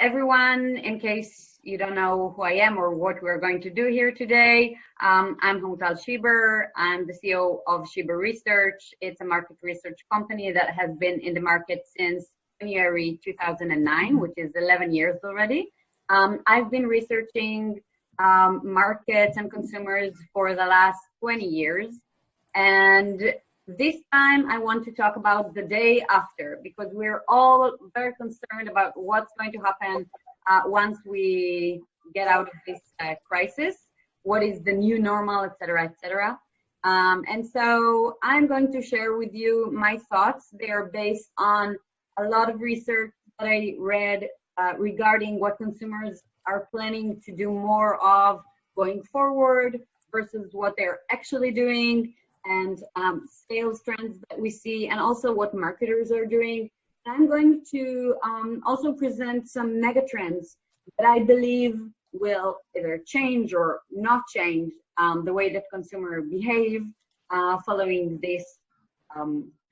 Everyone, in case you don't know who I am or what we're going to do here today, I'm Hamutal Schieber. I'm the CEO of Schieber Research. It's a market research company that has been in the market since January 2009, which is 11 years already. I've been researching markets and consumers for the last 20 years. And this time I want to talk about the day after, because we're all very concerned about what's going to happen once we get out of this crisis, what is the new normal, etc., etc. And so I'm going to share with you my thoughts. They are based on a lot of research that I read regarding what consumers are planning to do more of going forward versus what they're actually doing, and sales trends that we see, and also what marketers are doing. I'm going to also present some mega trends that I believe will either change or not change the way that consumers behave following this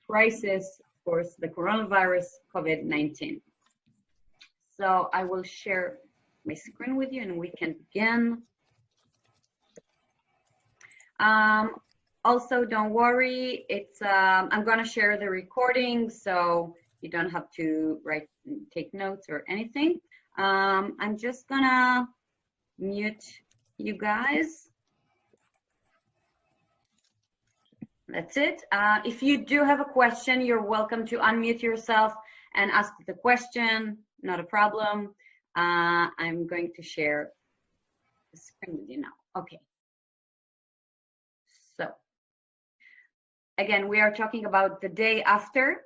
crisis, of course, the coronavirus, COVID-19. So I will share my screen with you and we can begin. Also, don't worry, I'm gonna share the recording, so you don't have to take notes or anything. I'm just gonna mute you guys. That's it. If you do have a question, you're welcome to unmute yourself and ask the question, not a problem. I'm going to share the screen with you now. Okay. So, again, we are talking about the day after,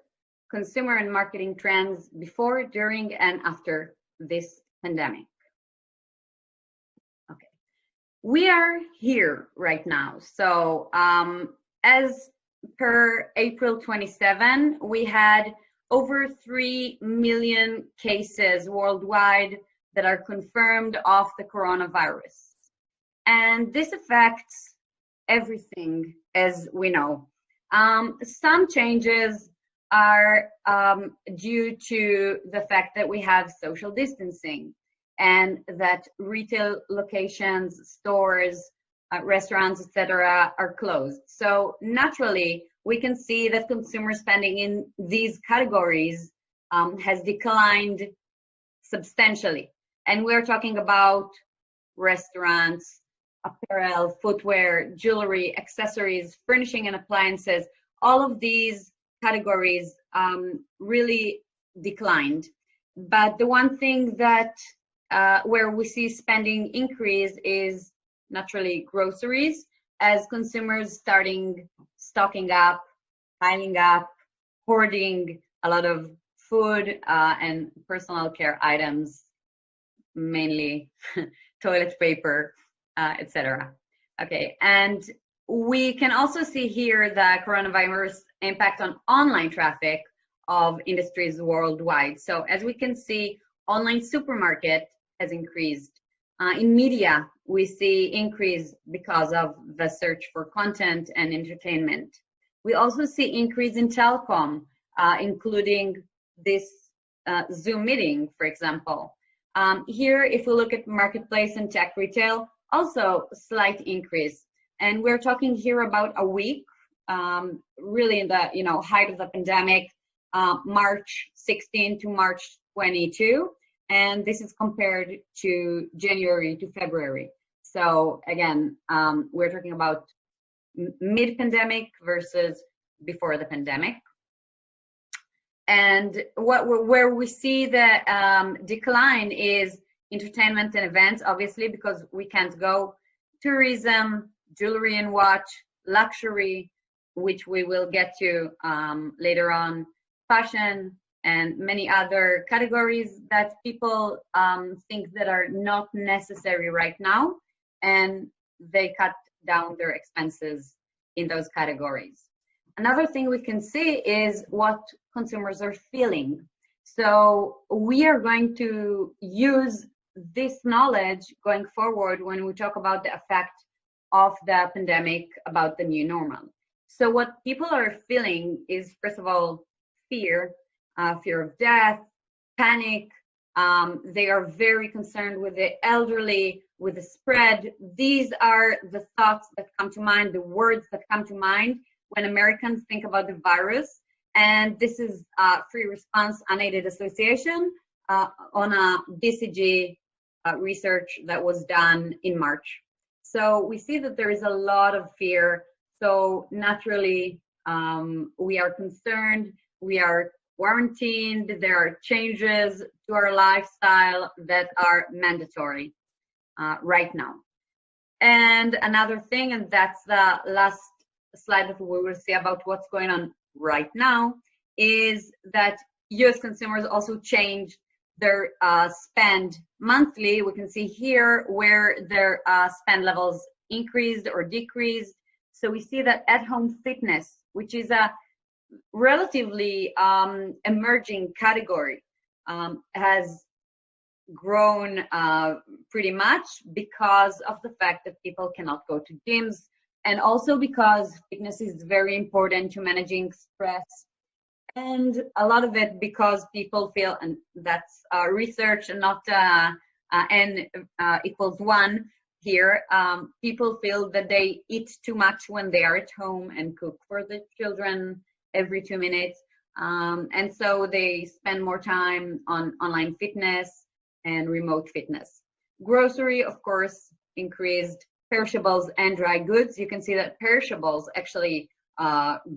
consumer and marketing trends before, during, and after this pandemic. Okay, we are here right now. So as per April 27, we had over 3 million cases worldwide that are confirmed of the coronavirus. And this affects everything, as we know. Some changes are due to the fact that we have social distancing and that retail locations, stores, restaurants, etc., are closed. So naturally, we can see that consumer spending in these categories has declined substantially. And we're talking about restaurants, apparel, footwear, jewelry, accessories, furnishing and appliances. All of these categories really declined. But the one thing that where we see spending increase is naturally groceries, as consumers stocking up, piling up, hoarding a lot of food and personal care items, mainly toilet paper, etc. Okay, and we can also see here the coronavirus impact on online traffic of industries worldwide. So as we can see, online supermarket has increased. In media, we see increase because of the search for content and entertainment. We also see increase in telecom, including this Zoom meeting, for example. Here, if we look at marketplace and tech retail, also slight increase. And we're talking here about a week, really in the height of the pandemic, March 16 to March 22. And this is compared to January to February. So again, we're talking about mid-pandemic versus before the pandemic. And where we see the decline is entertainment and events, obviously, because we can't go. Tourism, jewelry and watch, luxury, which we will get to later on, fashion, and many other categories that people think that are not necessary right now, and they cut down their expenses in those categories. Another thing we can see is what consumers are feeling. So we are going to use this knowledge going forward when we talk about the effect of the pandemic, about the new normal. So what people are feeling is, first of all, fear of death, panic, They are very concerned with the elderly, with the spread. These are the thoughts that come to mind, the words that come to mind when Americans think about the virus. And this is free response unaided association on a BCG research that was done in March. So we see that there is a lot of fear. So naturally, we are concerned, we are quarantined, there are changes to our lifestyle that are mandatory right now. And another thing, and that's the last slide that we will see about what's going on right now, is that US consumers also changed their spend monthly. We can see here where their spend levels increased or decreased. So we see that at-home fitness, which is a relatively emerging category, has grown pretty much because of the fact that people cannot go to gyms, and also because fitness is very important to managing stress, and a lot of it because people feel, and that's research and not n equals 1 here, people feel that they eat too much when they are at home and cook for the children every 2 minutes, and so they spend more time on online fitness and remote fitness. Grocery, of course, increased. Perishables and dry goods. You can see that perishables actually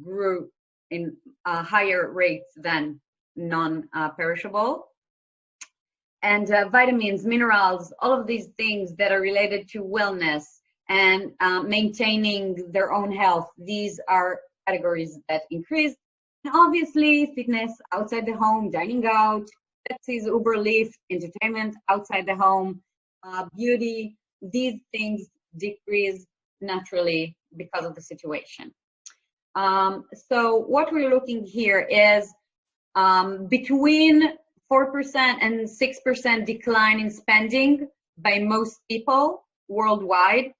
grew in higher rates than non-perishable. And vitamins, minerals, all of these things that are related to wellness and maintaining their own health, these are categories that increase. And obviously, fitness outside the home, dining out, taxis, Uber, Lyft, entertainment outside the home, beauty, these things decrease naturally because of the situation. So what we're looking here is between 4% and 6% decline in spending by most people worldwide.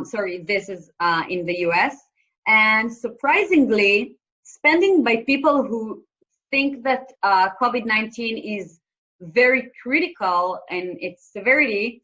Sorry, this is in the US. And surprisingly, spending by people who think that COVID-19 is very critical in its severity,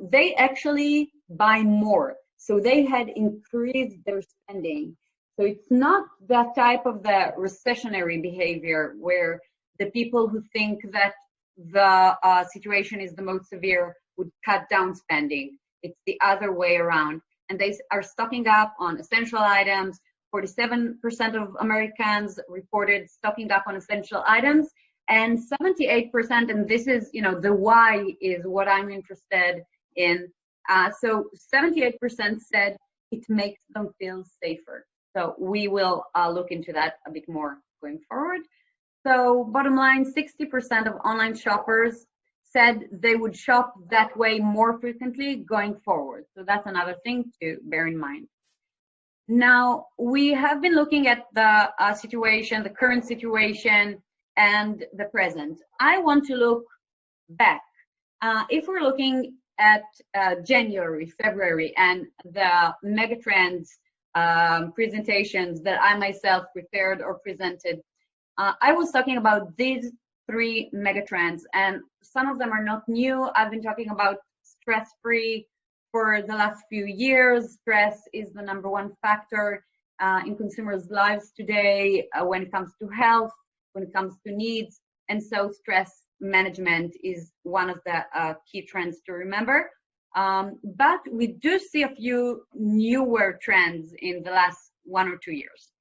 they actually buy more. So they had increased their spending. So it's not that type of the recessionary behavior where the people who think that the situation is the most severe would cut down spending. It's the other way around. And they are stocking up on essential items. 47% of Americans reported stocking up on essential items, and 78%, and this is, the why is what I'm interested in. So 78% said it makes them feel safer. So we will look into that a bit more going forward. So bottom line, 60% of online shoppers said they would shop that way more frequently going forward. So that's another thing to bear in mind. Now, we have been looking at the situation, the current situation, and the present. I want to look back. If we're looking at January, February, and the megatrends presentations that I myself prepared or presented, I was talking about these 3 megatrends, and some of them are not new. I've been talking about stress-free for the last few years. Stress is the #1 factor in consumers' lives today when it comes to health, when it comes to needs, and so stress management is one of the key trends to remember. But we do see a few newer trends in the last 1 or 2 years.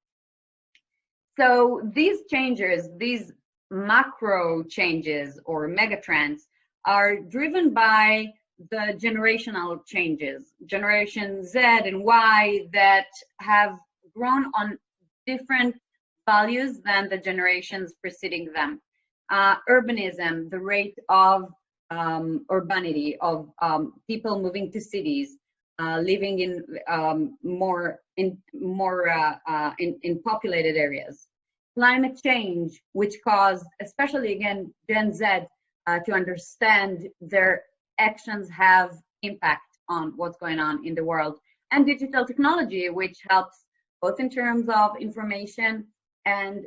So these changes, these macro changes or megatrends, are driven by the generational changes, Generation Z and Y, that have grown on different values than the generations preceding them. Urbanism, the rate of urbanity, of people moving to cities, living in more populated areas. Climate change, which caused, especially again, Gen Z, to understand their actions have impact on what's going on in the world. And digital technology, which helps both in terms of information and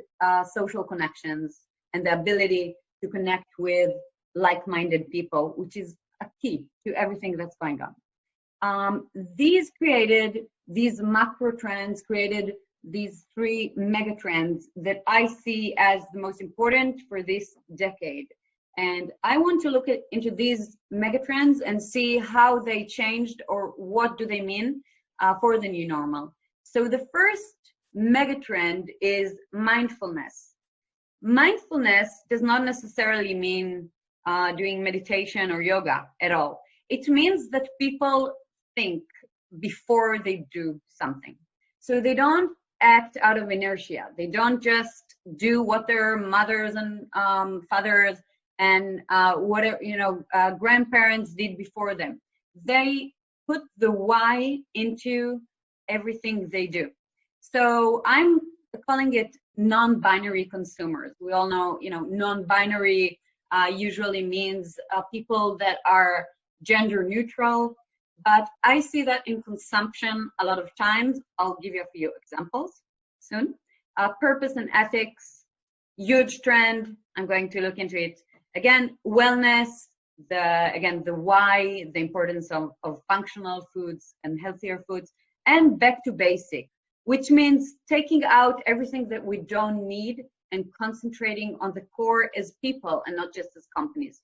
social connections and the ability to connect with like-minded people, which is a key to everything that's going on. These macro trends created these three mega trends that I see as the most important for this decade. And I want to look into these mega trends and see how they changed or what do they mean for the new normal. So the first mega trend is mindfulness. Mindfulness does not necessarily mean doing meditation or yoga at all. It means that people think before they do something. So they don't act out of inertia. They don't just do what their mothers and fathers and grandparents did before them. They put the why into everything they do. So I'm calling it non-binary consumers. We all know, non-binary usually means people that are gender neutral, but I see that in consumption a lot of times. I'll give you a few examples soon. Purpose and ethics, huge trend. I'm going to look into it. Again, wellness, the why, the importance of functional foods and healthier foods, and back to basic, which means taking out everything that we don't need and concentrating on the core as people and not just as companies.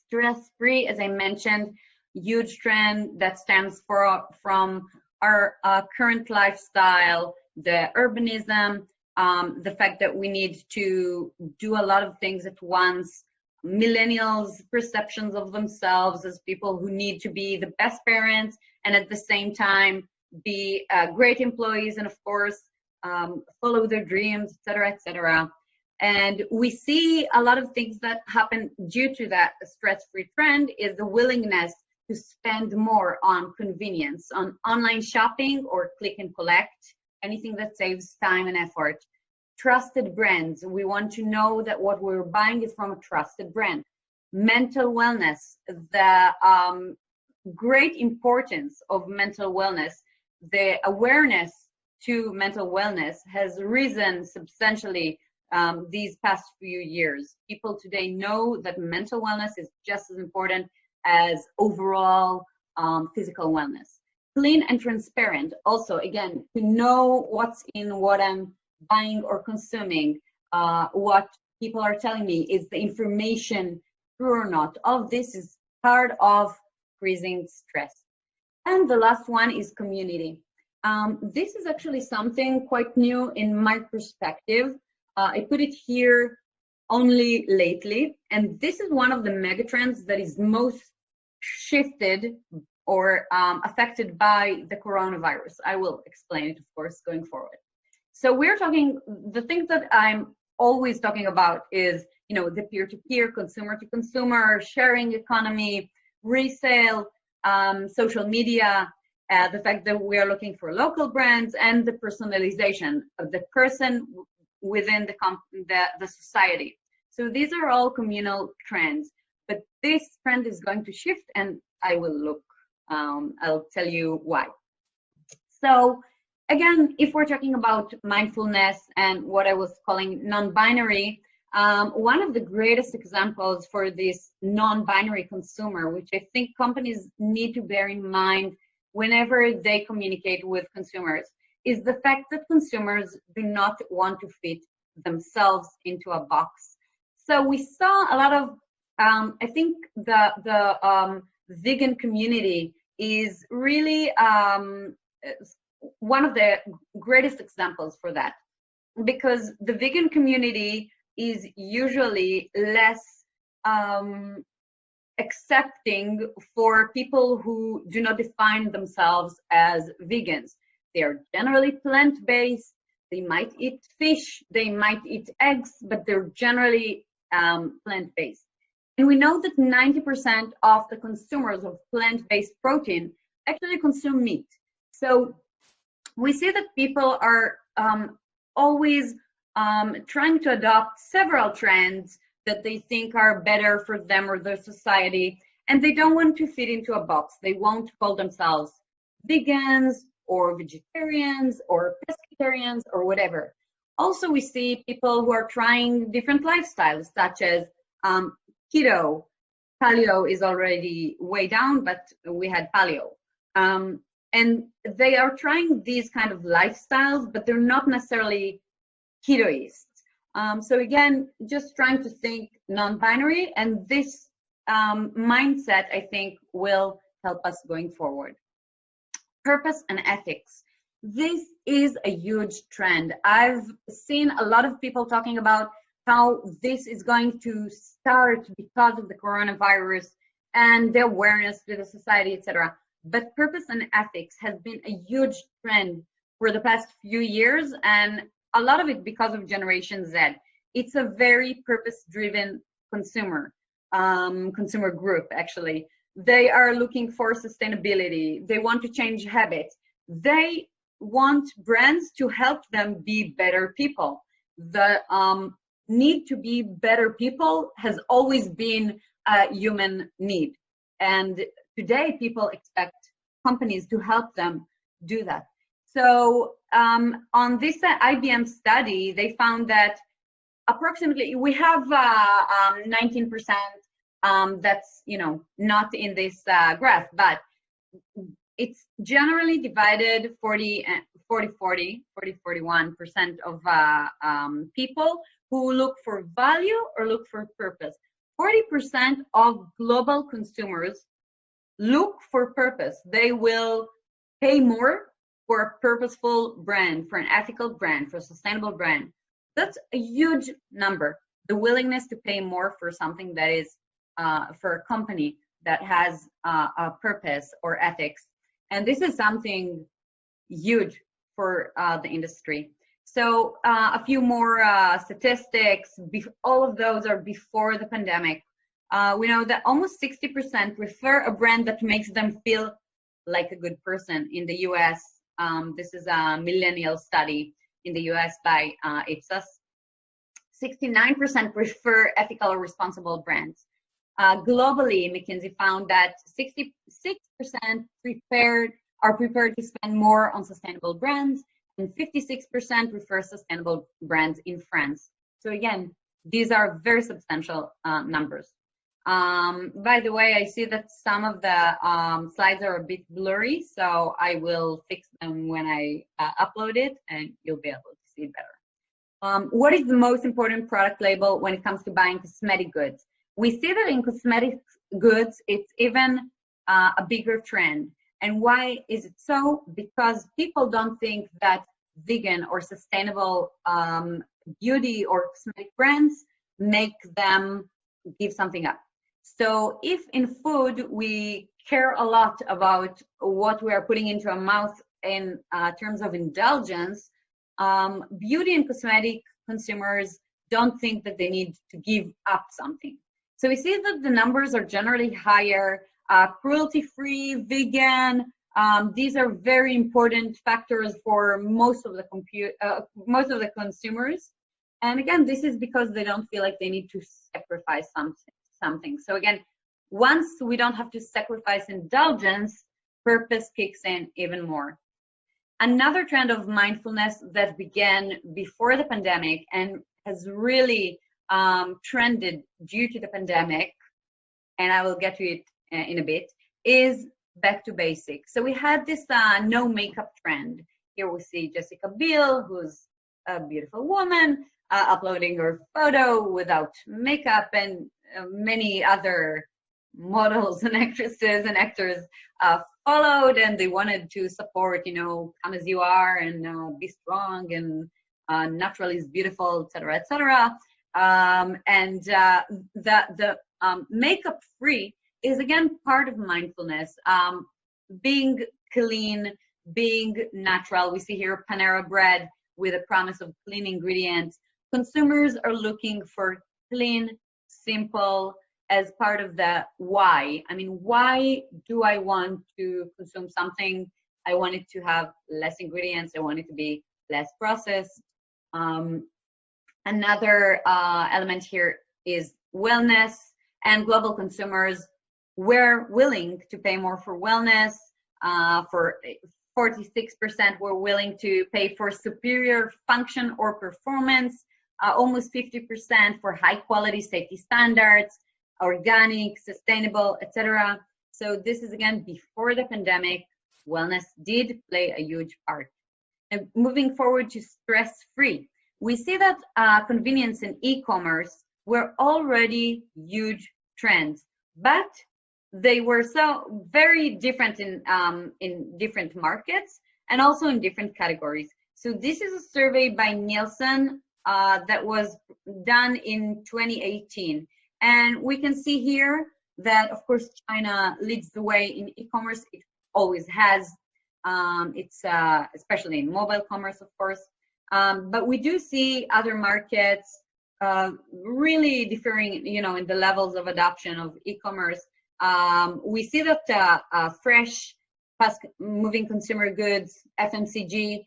Stress-free, as I mentioned, huge trend that stems from our current lifestyle, the urbanism, the fact that we need to do a lot of things at once, millennials' perceptions of themselves as people who need to be the best parents and at the same time be great employees and of course follow their dreams, etc., etc. And we see a lot of things that happen due to that stress-free trend is the willingness to spend more on convenience, on online shopping or click and collect, anything that saves time and effort. Trusted brands. We want to know that what we're buying is from a trusted brand. Mental wellness, the great importance of mental wellness, the awareness to mental wellness has risen substantially these past few years. People today know that mental wellness is just as important as overall physical wellness. Clean and transparent. Also, again, to know what's in what I'm buying or consuming, what people are telling me, is the information true or not? All of this is part of increasing stress. And the last one is community. This is actually something quite new in my perspective. I put it here only lately, and this is one of the megatrends that is most shifted or affected by the coronavirus. I will explain it, of course, going forward. So we're talking, the things that I'm always talking about is, the peer-to-peer, consumer-to-consumer, sharing economy, resale, social media, the fact that we are looking for local brands, and the personalization of the person within the society. So these are all communal trends, but this trend is going to shift, and I will look, I'll tell you why. So again, if we're talking about mindfulness and what I was calling non-binary, one of the greatest examples for this non-binary consumer, which I think companies need to bear in mind whenever they communicate with consumers, is the fact that consumers do not want to fit themselves into a box. So we saw a lot of, I think the vegan community is really one of the greatest examples for that, because the vegan community is usually less accepting for people who do not define themselves as vegans. They are generally plant-based. They might eat fish, they might eat eggs, but they're generally plant-based. And we know that 90% of the consumers of plant-based protein actually consume meat. So we see that people are always trying to adopt several trends that they think are better for them or their society, and they don't want to fit into a box. They won't call themselves vegans or vegetarians or pescatarians or whatever. Also, we see people who are trying different lifestyles, such as keto. Paleo is already way down, but we had paleo. And they are trying these kind of lifestyles, but they're not necessarily ketoists. So again, just trying to think non-binary, and this mindset, I think, will help us going forward. Purpose and ethics. This is a huge trend. I've seen a lot of people talking about how this is going to start because of the coronavirus and the awareness to the society, etc. But purpose and ethics has been a huge trend for the past few years, and a lot of it because of Generation Z. It's a very purpose-driven consumer group, actually. They are looking for sustainability. They want to change habits. They want brands to help them be better people. The need to be better people has always been a human need. And today, people expect companies to help them do that. So on this IBM study, they found that approximately we have 19% that's not in this graph, but it's generally divided 41% of people who look for value or look for purpose. 40% of global consumers look for purpose. They will pay more for a purposeful brand, for an ethical brand, for a sustainable brand. That's a huge number. The willingness to pay more for something that is for a company that has a purpose or ethics. And this is something huge for the industry. So a few more statistics. All of those are before the pandemic. We know that almost 60% prefer a brand that makes them feel like a good person in the US. This is a millennial study in the US by Ipsos. 69% prefer ethical or responsible brands. Globally, McKinsey found that 66% are prepared to spend more on sustainable brands, and 56% prefer sustainable brands in France. So again, these are very substantial numbers. By the way, I see that some of the slides are a bit blurry, so I will fix them when I upload it, and you'll be able to see it better. What is the most important product label when it comes to buying cosmetic goods? We see that in cosmetic goods, it's even a bigger trend. And why is it so? Because people don't think that vegan or sustainable beauty or cosmetic brands make them give something up. So if in food we care a lot about what we are putting into our mouth in terms of indulgence, beauty and cosmetic consumers don't think that they need to give up something. So we see that the numbers are generally higher, cruelty-free, vegan. These are very important factors for most of the consumers. And again, this is because they don't feel like they need to sacrifice something. So again, once we don't have to sacrifice indulgence, purpose kicks in even more. Another trend of mindfulness that began before the pandemic and has really trended due to the pandemic, and I will get to it in a bit, is back to basics. So we had this no makeup trend. Here we see Jessica Biel, who's a beautiful woman, uploading her photo without makeup, and many other models and actresses and actors followed, and they wanted to support, come as you are and be strong and natural is beautiful, etc., etc. And the makeup free is again part of mindfulness, being clean, being natural. We see here Panera Bread with a promise of clean ingredients. Consumers are looking for clean, simple, as part of the why. I mean, why do I want to consume something? I want it to have less ingredients. I want it to be less processed. Another element here is wellness, and global consumers were willing to pay more for wellness. For 46% were willing to pay for superior function or performance, almost 50% for high quality safety standards, organic, sustainable, etc. So this is again before the pandemic. Wellness did play a huge part. And moving forward to stress-free, we see that convenience and e-commerce were already huge trends, but they were so very different in different markets and also in different categories. So this is a survey by Nielsen that was done in 2018. And we can see here that, of course, China leads the way in e-commerce. It always has. It's especially in mobile commerce, of course. But we do see other markets really differing, in the levels of adoption of e-commerce. We see that fresh, fast-moving consumer goods, FMCG,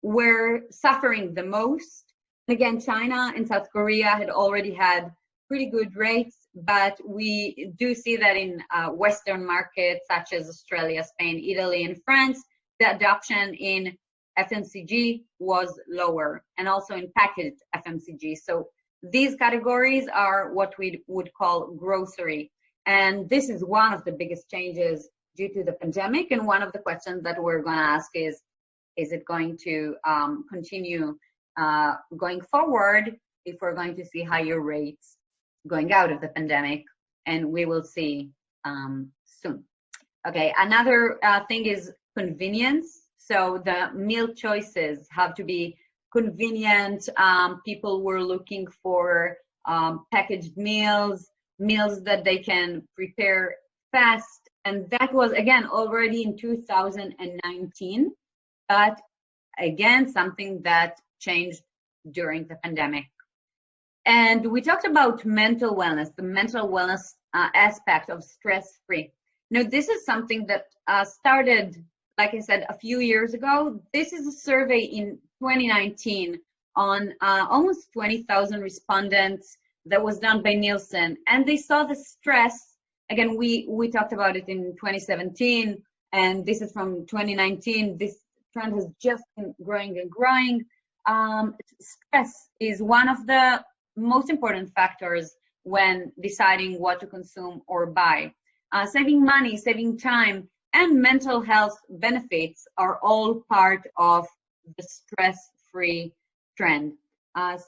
were suffering the most. Again, China and South Korea had already had pretty good rates, but we do see that in Western markets such as Australia, Spain, Italy, and France, the adoption in FMCG was lower, and also in packaged FMCG. So these categories are what we would call grocery. And this is one of the biggest changes due to the pandemic. And one of the questions that we're going to ask is it going to continue going forward if we're going to see higher rates going out of the pandemic? And we will see soon. Okay, another thing is convenience. So the meal choices have to be convenient. People were looking for packaged meals that they can prepare fast. And that was, again, already in 2019, but again, something that changed during the pandemic. And we talked about mental wellness, the mental wellness aspect of stress-free. Now, this is something that started, like I said, a few years ago. This is a survey in 2019 on almost 20,000 respondents that was done by Nielsen. And they saw the stress. Again, we talked about it in 2017, and this is from 2019. This trend has just been growing and growing. Stress is one of the most important factors when deciding what to consume or buy. Saving money, saving time, and mental health benefits are all part of the stress-free trend.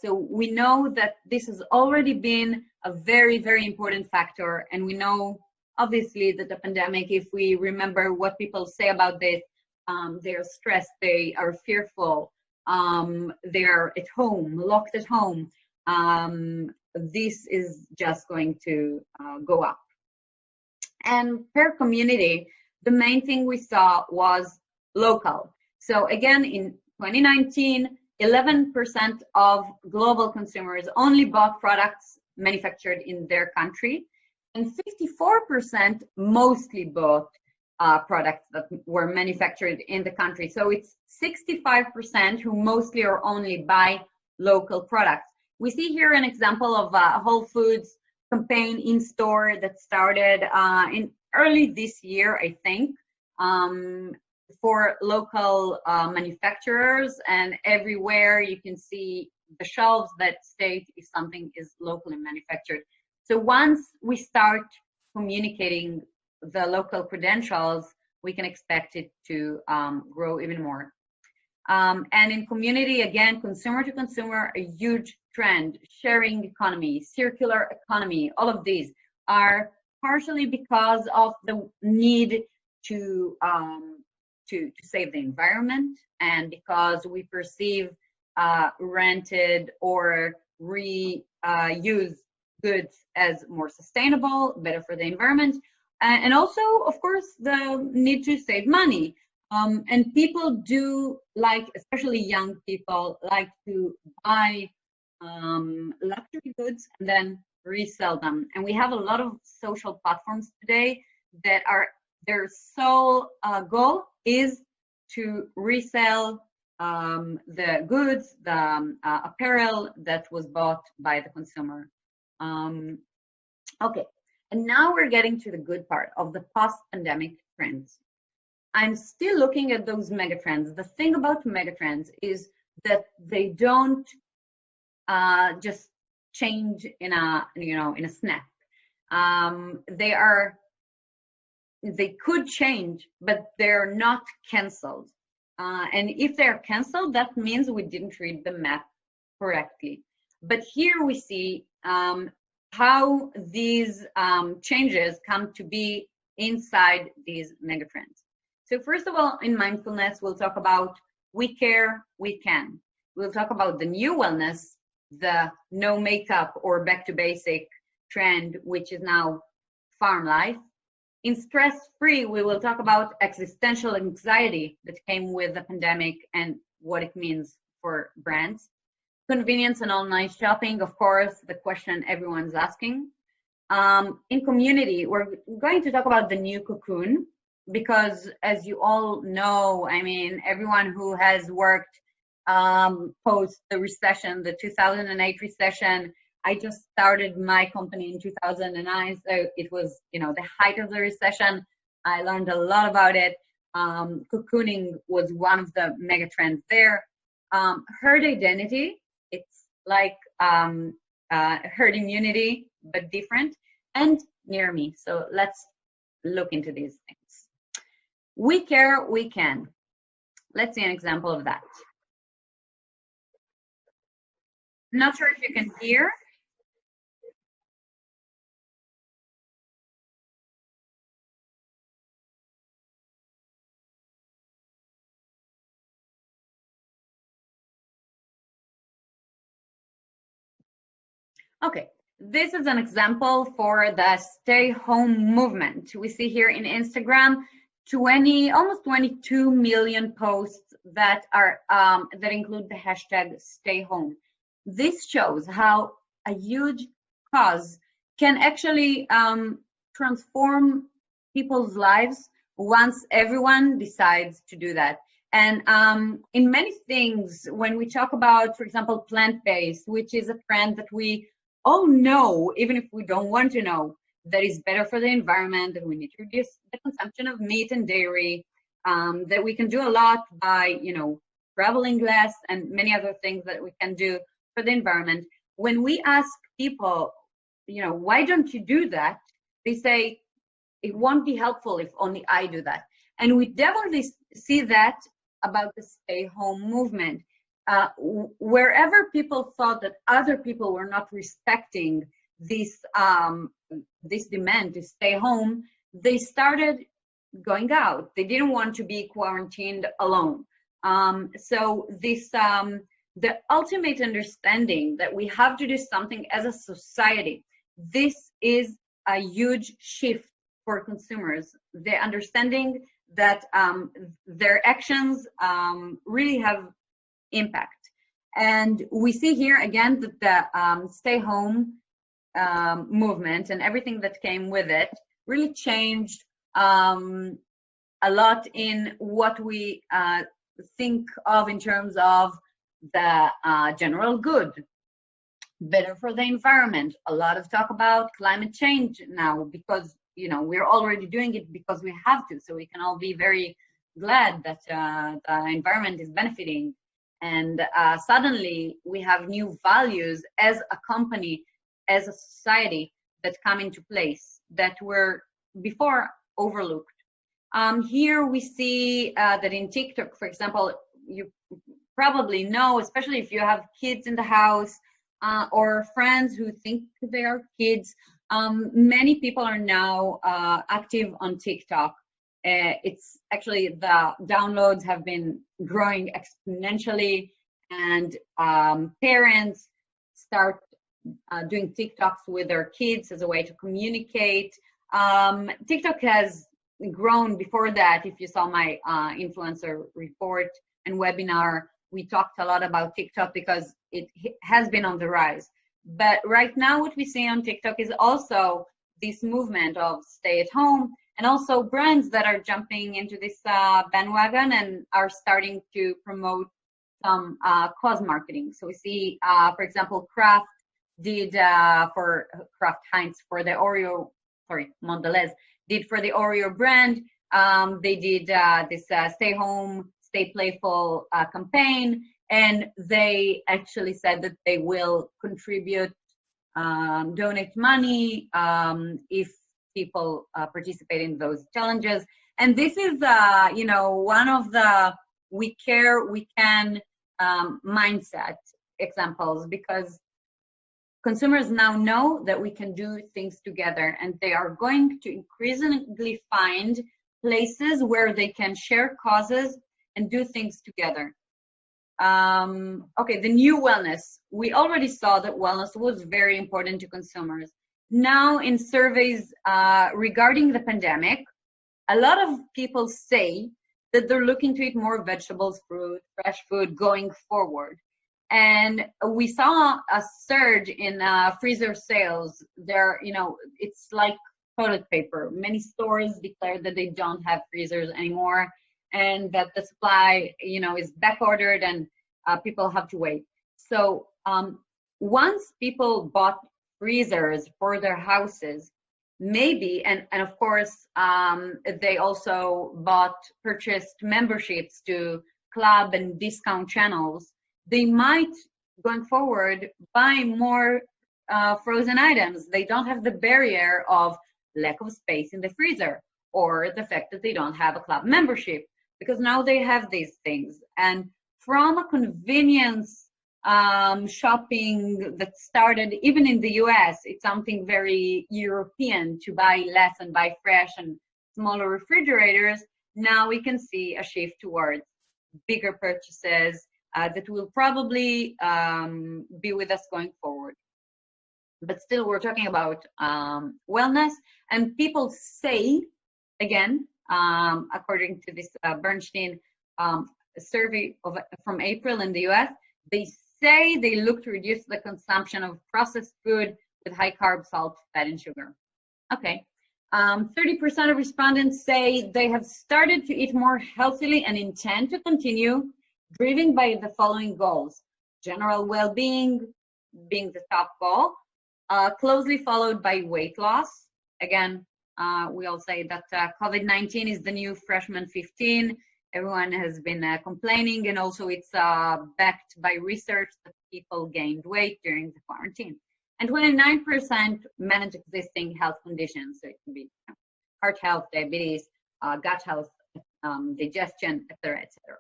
So we know that this has already been a very, very important factor. And we know, obviously, that the pandemic, if we remember what people say about this, they are stressed, they are fearful, they are at home, locked at home. This is just going to go up. And per community, the main thing we saw was local. So again, in 2019, 11% of global consumers only bought products manufactured in their country, and 54% mostly bought products that were manufactured in the country. So it's 65% who mostly or only buy local products. We see here an example of a Whole Foods campaign in store that started in early this year, I think, for local manufacturers, and everywhere you can see the shelves that state if something is locally manufactured. So once we start communicating the local credentials, we can expect it to grow even more. And in community, again, consumer to consumer, a huge trend, sharing economy, circular economy, all of these are partially because of the need to save the environment, and because we perceive rented or reused goods as more sustainable, better for the environment, and also, of course, the need to save money. And people do like, especially young people, like to buy luxury goods and then resell them. And we have a lot of social platforms today that are, their sole goal is to resell the goods, the apparel that was bought by the consumer. Okay, and now we're getting to the good part of the post-pandemic trends. I'm still looking at those megatrends. The thing about megatrends is that they don't just change in a snap. They could change, but they're not canceled. And if they're canceled, that means we didn't read the map correctly. But here we see how these changes come to be inside these megatrends. So first of all, in mindfulness, we'll talk about we care, we can. We'll talk about the new wellness, the no makeup or back to basic trend, which is now farm life. In stress-free, we will talk about existential anxiety that came with the pandemic and what it means for brands. Convenience and online shopping, of course, the question everyone's asking. In community, we're going to talk about the new cocoon, because as you all know, I mean, everyone who has worked post the recession, the 2008 recession, I just started my company in 2009, so it was, the height of the recession. I learned a lot about it. Cocooning was one of the mega trends there. Herd identity, it's like herd immunity, but different, and near me. So let's look into these things. We care, we can. Let's see an example of that. Not sure if you can hear. Okay, this is an example for the stay home movement. We see here in Instagram, almost 22 million posts that are that include the hashtag stay home. This shows how a huge cause can actually transform people's lives once everyone decides to do that. And in many things, when we talk about, for example, plant-based, which is a trend that we all know, even if we don't want to know, that is better for the environment, that we need to reduce the consumption of meat and dairy, that we can do a lot by, traveling less and many other things that we can do for the environment. When we ask people, why don't you do that? They say, it won't be helpful if only I do that. And we definitely see that about the stay home movement. Wherever people thought that other people were not respecting this demand to stay home, they started going out. They didn't want to be quarantined alone. So the ultimate understanding that we have to do something as a society, this is a huge shift for consumers. The understanding that their actions really have impact. And we see here again that the stay home movement and everything that came with it really changed a lot in what we think of in terms of the general good, better for the environment. A lot of talk about climate change now, because we're already doing it because we have to, so we can all be very glad that the environment is benefiting. And suddenly we have new values as a company, as a society, that come into place that were before overlooked. Here we see that in TikTok, for example, you probably know, especially if you have kids in the house or friends who think they are kids, many people are now active on TikTok. It's actually, the downloads have been growing exponentially, and parents start doing TikToks with their kids as a way to communicate. TikTok has grown before that. If you saw my influencer report and webinar, we talked a lot about TikTok because it has been on the rise. But right now what we see on TikTok is also this movement of stay at home, and also brands that are jumping into this bandwagon and are starting to promote some cause marketing. So we see, for example, Kraft did for Kraft Heinz for the Oreo, Mondelez did for the Oreo brand. They did this stay home, stay playful campaign, and they actually said that they will contribute donate money if people participate in those challenges. And this is, one of the we care, we can mindset examples, because consumers now know that we can do things together, and they are going to increasingly find places where they can share causes and do things together. Okay, the new wellness. We already saw that wellness was very important to consumers. Now, in surveys regarding the pandemic, a lot of people say that they're looking to eat more vegetables, fruit, fresh food going forward. And we saw a surge in freezer sales. There, it's like toilet paper. Many stores declared that they don't have freezers anymore, and that the supply, is back ordered, and people have to wait. So once people bought freezers for their houses, maybe, and of course, they also purchased memberships to club and discount channels, they might, going forward, buy more frozen items. They don't have the barrier of lack of space in the freezer, or the fact that they don't have a club membership, because now they have these things. And from a convenience shopping that started even in the US, it's something very European to buy less and buy fresh and smaller refrigerators. Now we can see a shift towards bigger purchases that will probably be with us going forward. But still, we're talking about wellness, and people say, again, according to this Bernstein survey from April in the US, they say they look to reduce the consumption of processed food with high carb, salt, fat, and sugar. Okay. 30% of respondents say they have started to eat more healthily and intend to continue, driven by the following goals: general well-being being the top goal, closely followed by weight loss. Again, we all say that COVID-19 is the new freshman 15. Everyone has been complaining, and also it's backed by research that people gained weight during the quarantine. And 29% manage existing health conditions. So it can be heart health, diabetes, gut health, digestion, etc., etc.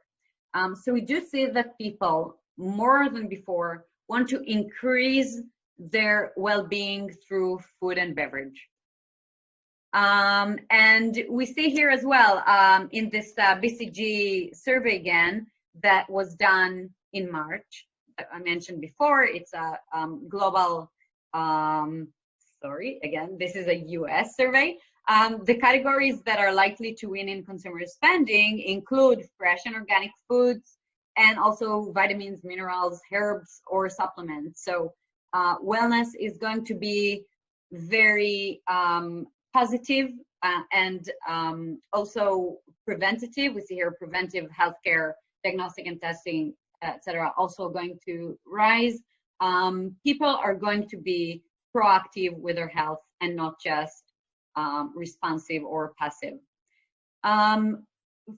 So we do see that people, more than before, want to increase their well-being through food and beverage. And we see here as well in this BCG survey again that was done in March, that I mentioned before. It's a global, again, this is a US survey. The categories that are likely to win in consumer spending include fresh and organic foods, and also vitamins, minerals, herbs, or supplements. So wellness is going to be very positive and also preventative. We see here preventive healthcare, diagnostic and testing, etc., also going to rise. People are going to be proactive with their health and not just responsive or passive.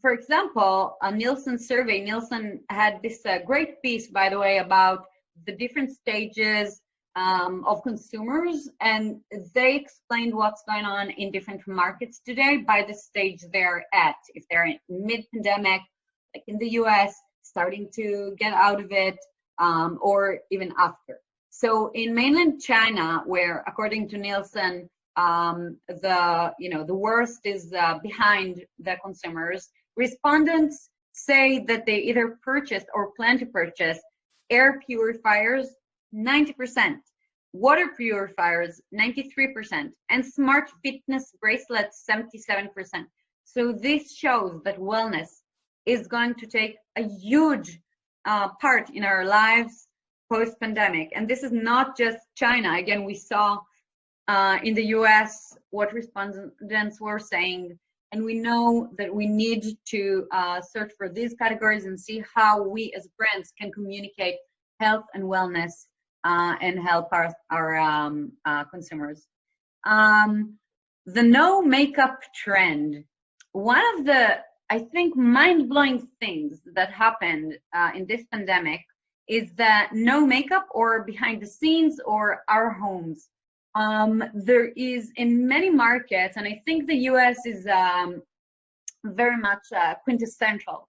For example, a Nielsen survey, Nielsen had this great piece, by the way, about the different stages of consumers, and they explained what's going on in different markets today by the stage they're at. If they're in mid-pandemic, like in the US, starting to get out of it, or even after. So in mainland China, where according to Nielsen, the worst is behind the consumers, respondents say that they either purchased or plan to purchase air purifiers, 90%, water purifiers, 93%, and smart fitness bracelets, 77%. So this shows that wellness is going to take a huge part in our lives post-pandemic. And this is not just China. Again, we saw in the US what respondents were saying, and we know that we need to search for these categories and see how we as brands can communicate health and wellness and help our consumers. The no makeup trend. One of the, I think, mind-blowing things that happened in this pandemic is the no makeup or behind the scenes or our homes. There is in many markets, and I think the US is very much quintessential.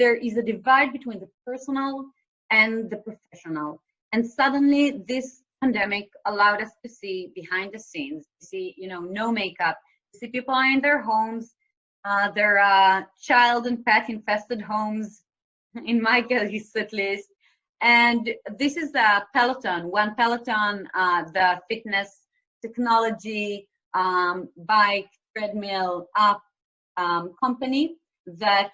There is a divide between the personal and the professional. And suddenly this pandemic allowed us to see behind the scenes, to see, no makeup, to see people are in their homes, their child and pet infested homes, in my case at least. And this is a Peloton, One Peloton, the fitness technology, bike, treadmill, app company that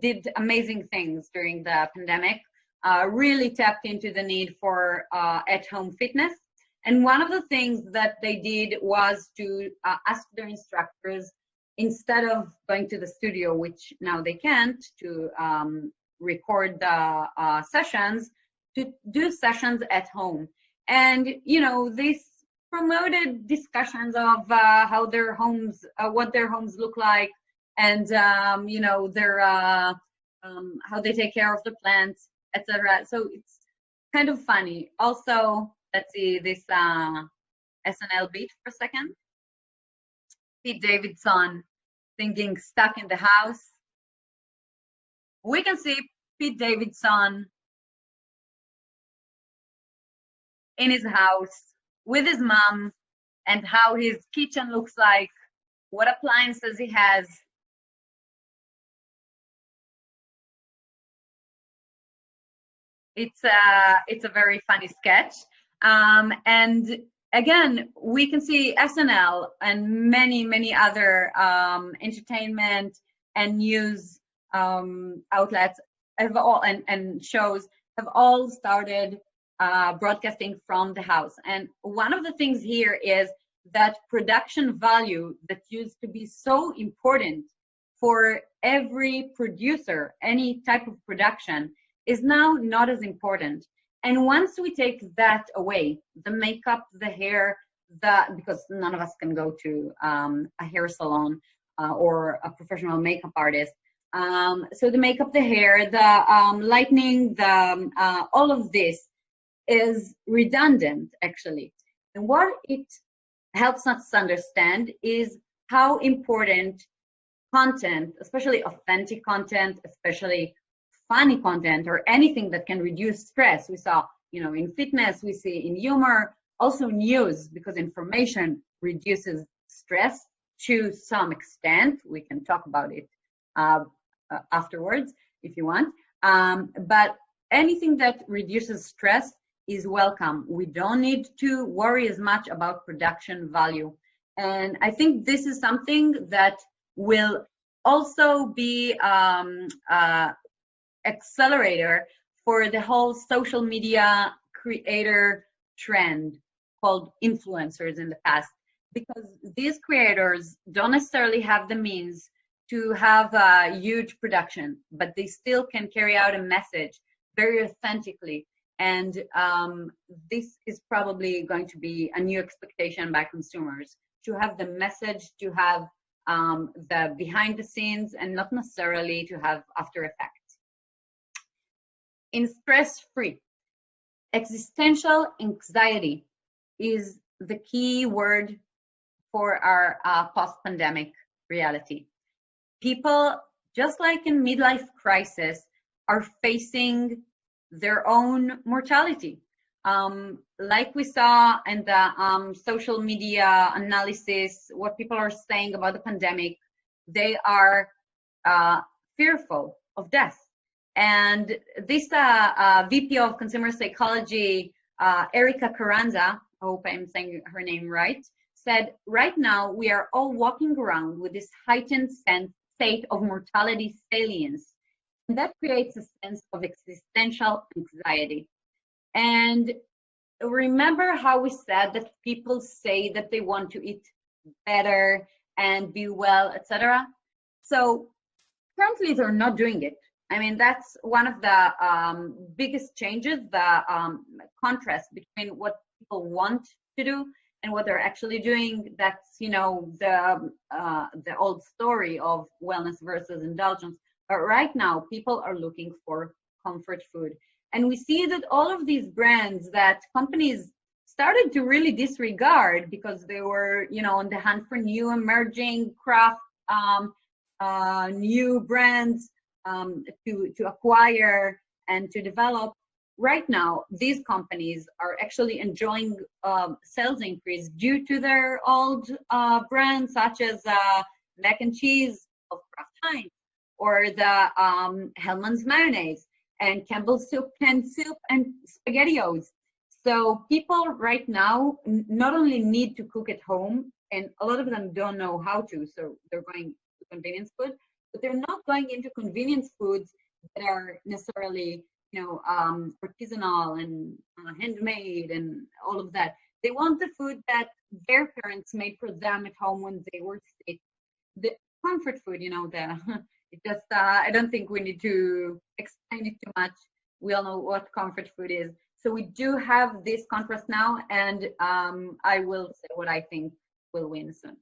did amazing things during the pandemic, really tapped into the need for at-home fitness. And one of the things that they did was to ask their instructors, instead of going to the studio, which now they can't, to record the sessions, to do sessions at home. And this promoted discussions of how their homes, what their homes look like, and their how they take care of the plants, etc. So it's kind of funny. Also, let's see this SNL beat for a second. Pete Davidson singing "Stuck in the House." We can see Pete Davidson in his house with his mom, and how his kitchen looks like, what appliances he has. It's a very funny sketch. And again, we can see SNL and many other entertainment and news outlets have all, and shows have all started broadcasting from the house. And one of the things here is that production value that used to be so important for every producer, any type of production, is now not as important. And once we take that away, the makeup, the hair, because none of us can go to a hair salon or a professional makeup artist. So the makeup, the hair, the lighting, all of this is redundant, actually. And what it helps us understand is how important content, especially authentic content, especially funny content, or anything that can reduce stress. We saw, in fitness, we see in humor, also news, because information reduces stress to some extent. We can talk about it afterwards if you want. But anything that reduces stress is welcome. We don't need to worry as much about production value. And I think this is something that will also be accelerator for the whole social media creator trend called influencers in the past, because these creators don't necessarily have the means to have a huge production, but they still can carry out a message very authentically. And this is probably going to be a new expectation by consumers, to have the message, to have the behind the scenes, and not necessarily to have after effects. In stress-free, existential anxiety is the key word for our post-pandemic reality. People, just like in midlife crisis, are facing their own mortality. Like we saw in the social media analysis, what people are saying about the pandemic, they are fearful of death. And this VP of Consumer Psychology, Erica Carranza, I hope I'm saying her name right, said, right now we are all walking around with this heightened state of mortality salience. And that creates a sense of existential anxiety. And remember how we said that people say that they want to eat better and be well, etc. So currently they're not doing it. I mean, that's one of the biggest changes, the contrast between what people want to do and what they're actually doing. That's, the old story of wellness versus indulgence. right now people are looking for comfort food. And we see that all of these brands that companies started to really disregard because they were, on the hunt for new emerging craft, new brands to acquire and to develop. Right now, these companies are actually enjoying sales increase due to their old brands, such as mac and cheese of Kraft Heinz, or the Hellmann's mayonnaise, and Campbell's soup, canned soup, and SpaghettiOs. So people right now not only need to cook at home, and a lot of them don't know how to, so they're going to convenience food, but they're not going into convenience foods that are necessarily, artisanal and handmade and all of that. They want the food that their parents made for them at home when they were sick. The comfort food, it just, I don't think we need to explain it too much. We all know what comfort food is. So we do have this contrast now, and I will say what I think will win soon.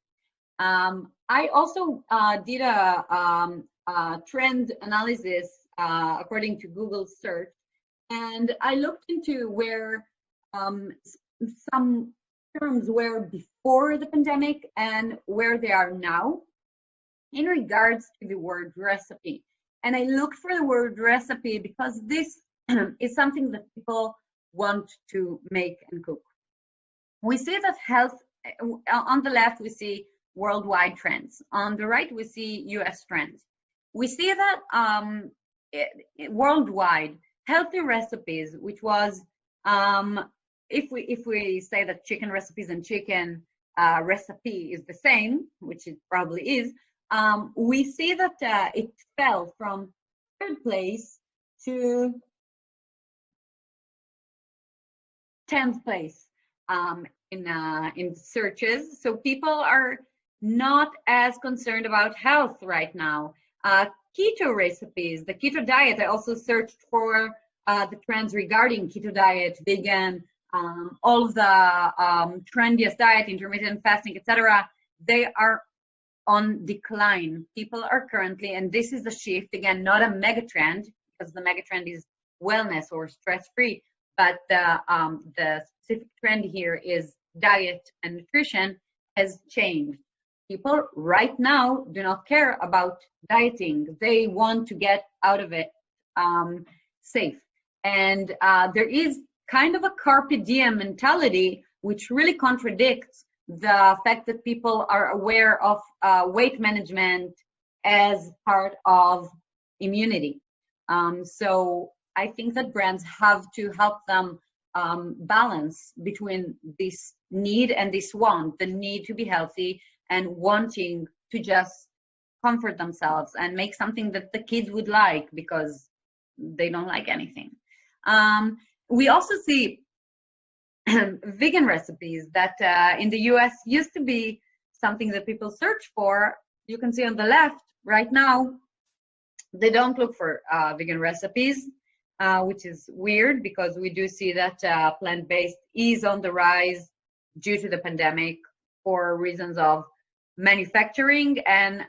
I also did a trend analysis according to Google search, and I looked into where some terms were before the pandemic and where they are now in regards to the word recipe. And I looked for the word recipe because this is something that people want to make and cook. We see that health, on the left we see worldwide trends. On the right we see US trends. We see that worldwide healthy recipes, which was if we say that chicken recipes and chicken recipe is the same, which it probably is, we see that it fell from third place to 10th place in searches. So people are not as concerned about health right now. Keto recipes, the keto diet, I also searched for the trends regarding keto diet, vegan, all of the trendiest diet, intermittent fasting, etc. They are on decline. People are currently, and this is a shift, again, not a mega trend, because the mega trend is wellness or stress-free, but the specific trend here is diet and nutrition has changed. People right now do not care about dieting. They want to get out of it safe. And there is kind of a carpe diem mentality, which really contradicts the fact that people are aware of weight management as part of immunity. So I think that brands have to help them balance between this need and this want, the need to be healthy and wanting to just comfort themselves and make something that the kids would like because they don't like anything. We also see vegan recipes that in the US used to be something that people search for. You can see on the left right now, they don't look for vegan recipes, which is weird because we do see that plant-based is on the rise due to the pandemic for reasons of manufacturing and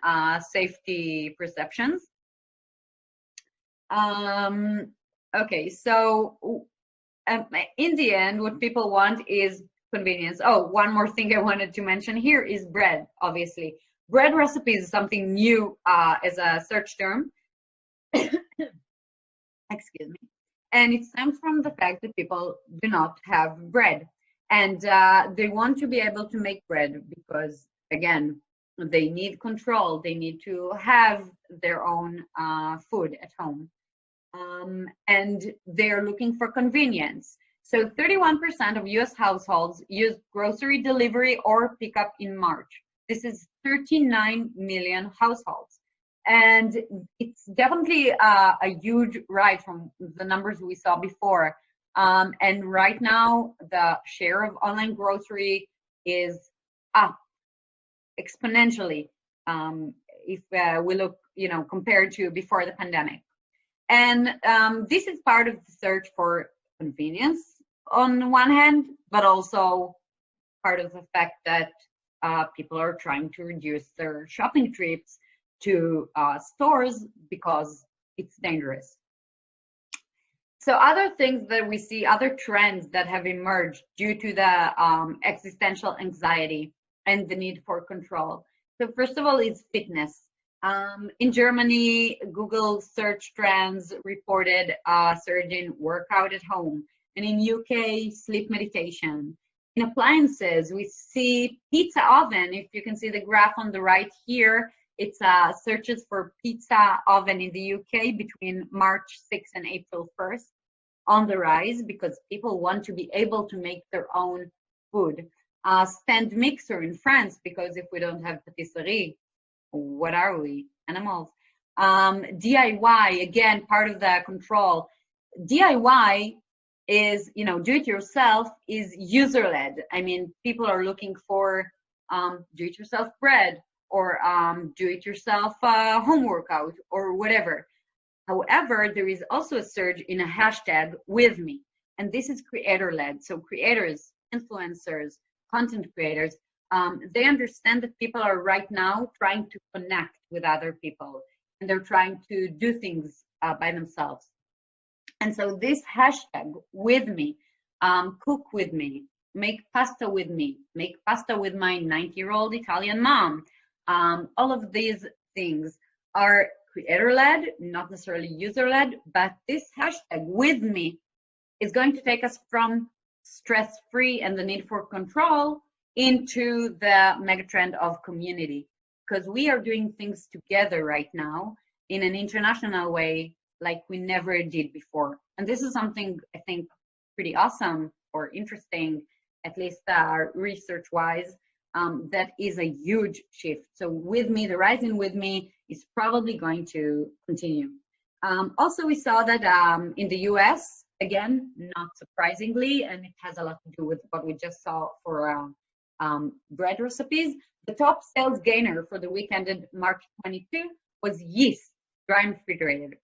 safety perceptions. Okay, so in the end, what people want is convenience. Oh, one more thing I wanted to mention here is bread, obviously. Bread recipes is something new as a search term. Excuse me. And it stems from the fact that people do not have bread. And they want to be able to make bread because, again, they need control. They need to have their own food at home. And they're looking for convenience. So 31% of US households used grocery delivery or pickup in March. This is 39 million households. And it's definitely a huge rise from the numbers we saw before. And right now, the share of online grocery is up exponentially if we look, compared to before the pandemic. And this is part of the search for convenience on one hand, but also part of the fact that people are trying to reduce their shopping trips to stores because it's dangerous. So other things that we see, other trends that have emerged due to the existential anxiety and the need for control. So first of all, is fitness. In Germany, Google search trends reported a surge in workout at home. And in UK, sleep meditation. In appliances, we see pizza oven. If you can see the graph on the right here, it's searches for pizza oven in the UK between March 6th and April 1st on the rise because people want to be able to make their own food. Stand mixer in France, because if we don't have patisserie, what are we? Animals. DIY, again, part of the control. DIY is, do it yourself, is user-led. I mean, people are looking for do-it-yourself bread or do-it-yourself home workout or whatever. However, there is also a surge in a hashtag with me, and this is creator-led. So creators, influencers, content creators, they understand that people are right now trying to connect with other people, and they're trying to do things by themselves. And so this hashtag with me, cook with me, make pasta with me, make pasta with my 90-year-old Italian mom. All of these things are creator-led, not necessarily user-led, but this hashtag with me is going to take us from stress-free and the need for control into the megatrend of community, because we are doing things together right now in an international way like we never did before. And this is something I think pretty awesome or interesting, at least research-wise, that is a huge shift. So with me, the rise in with me is probably going to continue. Also, we saw that in the US, again, not surprisingly, and it has a lot to do with what we just saw for bread recipes, the top sales gainer for the week ended March 22 was yeast, dry and refrigerated.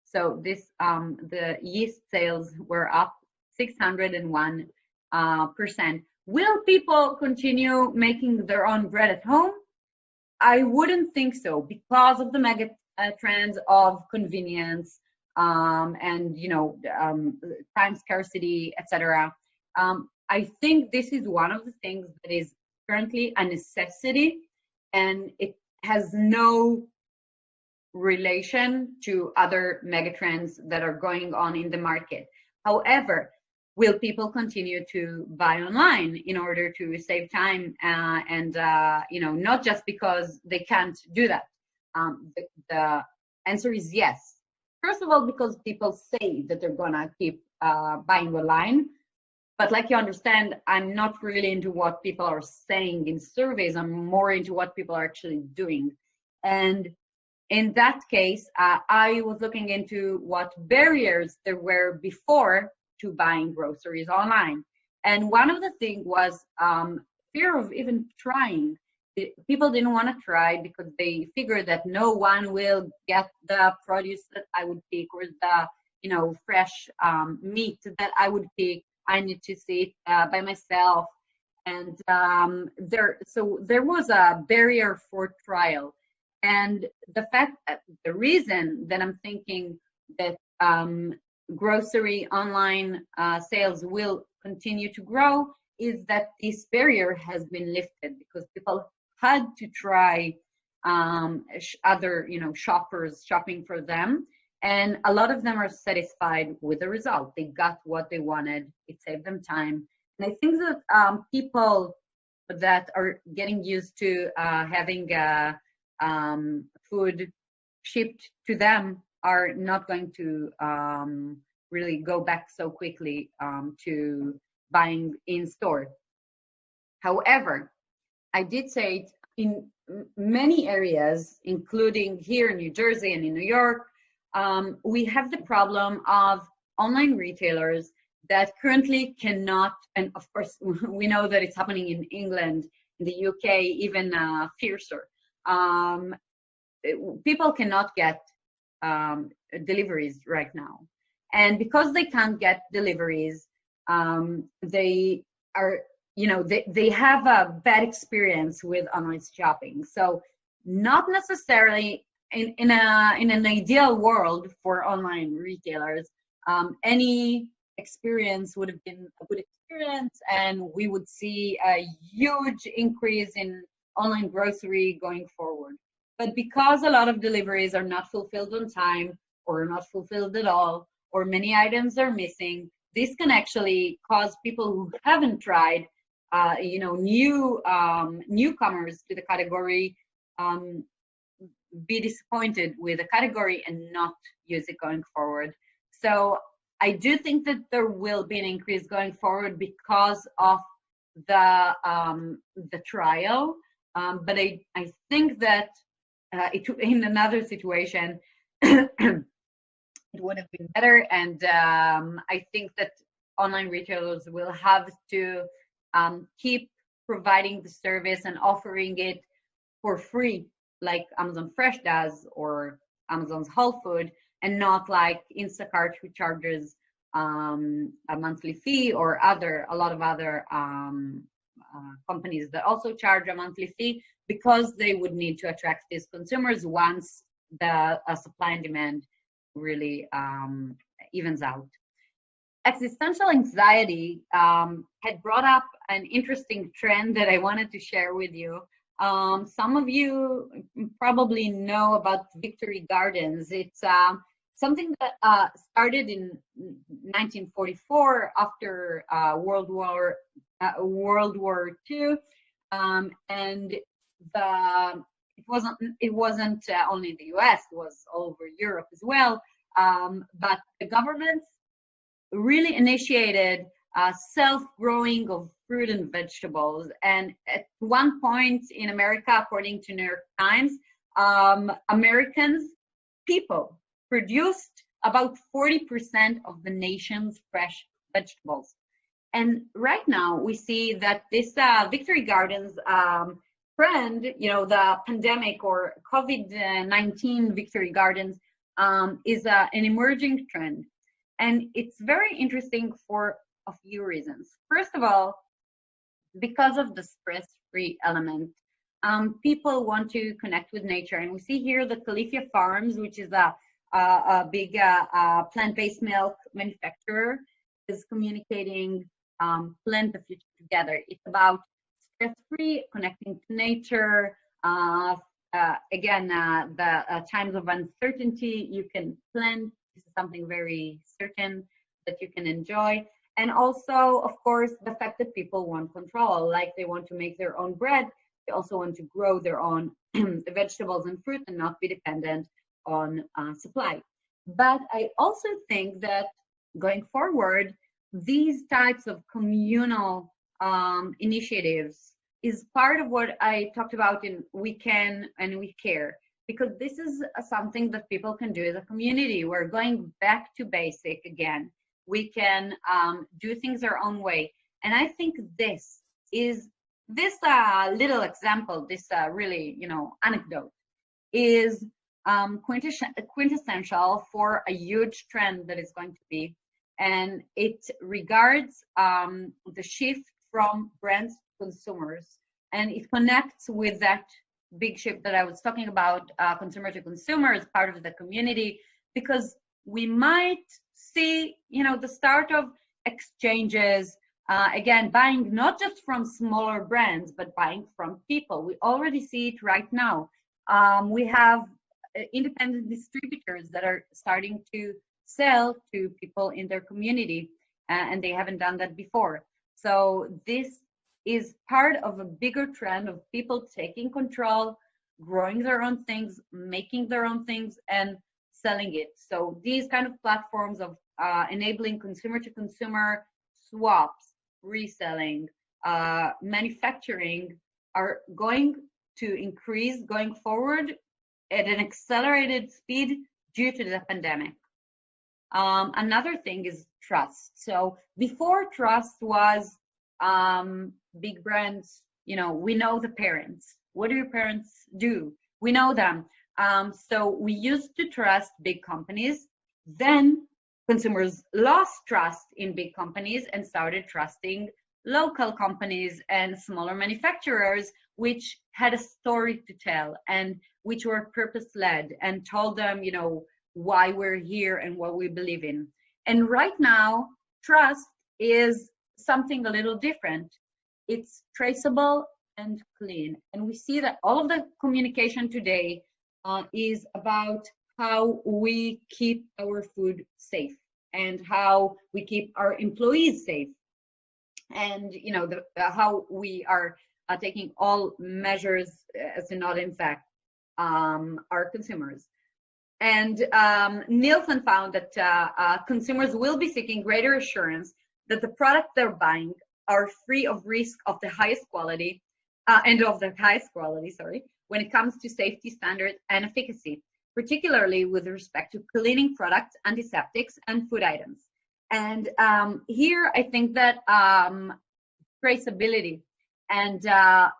So this, the yeast sales were up 601%. Will people continue making their own bread at home? I wouldn't think so, because of the mega trends of convenience and time scarcity, etc. I think this is one of the things that is currently a necessity, and it has no relation to other megatrends that are going on in the market. However, will people continue to buy online in order to save time and not just because they can't do that? The answer is yes. First of all, because people say that they're gonna keep buying online. But like you understand, I'm not really into what people are saying in surveys. I'm more into what people are actually doing. And in that case, I was looking into what barriers there were before to buying groceries online. And one of the things was fear of even trying. People didn't want to try because they figured that no one will get the produce that I would pick, or the fresh meat that I would pick. I need to see it by myself. And there was a barrier for trial. And the reason that I'm thinking that grocery online sales will continue to grow is that this barrier has been lifted, because people had to try other shoppers shopping for them, and a lot of them are satisfied with the result. They got what they wanted. It saved them time. And I think that people that are getting used to having food shipped to them are not going to really go back so quickly to buying in store. However, I did say it in many areas, including here in New Jersey and in New York, we have the problem of online retailers that currently cannot, and of course we know that it's happening in England, in the UK, even fiercer. People cannot get deliveries right now. And because they can't get deliveries, they are, they have a bad experience with online shopping. So not necessarily in an ideal world for online retailers. Any experience would have been a good experience, and we would see a huge increase in online grocery going forward. But because a lot of deliveries are not fulfilled on time or not fulfilled at all, or many items are missing, this can actually cause people who haven't tried, newcomers to the category, be disappointed with the category and not use it going forward. So I do think that there will be an increase going forward because of the trial, but I think that in another situation it would have been better, and I think that online retailers will have to keep providing the service and offering it for free, like Amazon Fresh does or Amazon's Whole Food, and not like Instacart, who charges a monthly fee, or a lot of other companies that also charge a monthly fee, because they would need to attract these consumers once the supply and demand really evens out. Existential anxiety had brought up an interesting trend that I wanted to share with you. Some of you probably know about Victory Gardens. It's something that started in 1944 after World War II, and it wasn't only in the U.S. It was all over Europe as well. But the governments really initiated self-growing of fruit and vegetables. And at one point in America, according to New York Times, people produced about 40% of the nation's fresh vegetables. And right now we see that this Victory Gardens trend, the pandemic or COVID-19 Victory Gardens, is an emerging trend. And it's very interesting for a few reasons. First of all, because of the stress-free element, people want to connect with nature. And we see here the Califia Farms, which is a big plant-based milk manufacturer, is communicating Plant the Future Together. It's about stress-free, connecting to nature. Again, the times of uncertainty, you can plant. This is something very certain that you can enjoy. And also, of course, the fact that people want control, like they want to make their own bread. They also want to grow their own vegetables and fruit and not be dependent on supply. But I also think that going forward, these types of communal initiatives is part of what I talked about in We Can and We Care, because this is something that people can do as a community. We're going back to basic again. We can do things our own way. And I think this little example, this really, anecdote, is quintessential for a huge trend that is going to be. And it regards the shift from brands to consumers. And it connects with that big shift that I was talking about, consumer to consumer, as part of the community, because we might see, the start of exchanges, again, buying not just from smaller brands, but buying from people. We already see it right now. We have independent distributors that are starting to sell to people in their community, and they haven't done that before. So this is part of a bigger trend of people taking control, growing their own things, making their own things, and selling it. So these kind of platforms of enabling consumer to consumer swaps, reselling, manufacturing are going to increase going forward at an accelerated speed due to the pandemic. Another thing is trust. So before, trust was big brands, we know the parents. What do your parents do? We know them. So we used to trust big companies. Then consumers lost trust in big companies and started trusting local companies and smaller manufacturers which had a story to tell and which were purpose-led and told them, you know, why we're here and what we believe in. And right now, trust is something a little different. It's traceable and clean. And we see that all of the communication today is about how we keep our food safe and how we keep our employees safe, and you know how we are taking all measures as to not infect our consumers. And Nielsen found that consumers will be seeking greater assurance that the products they're buying are free of risk of the highest quality sorry, when it comes to safety standards and efficacy, particularly with respect to cleaning products, antiseptics, and food items. And here I think that traceability and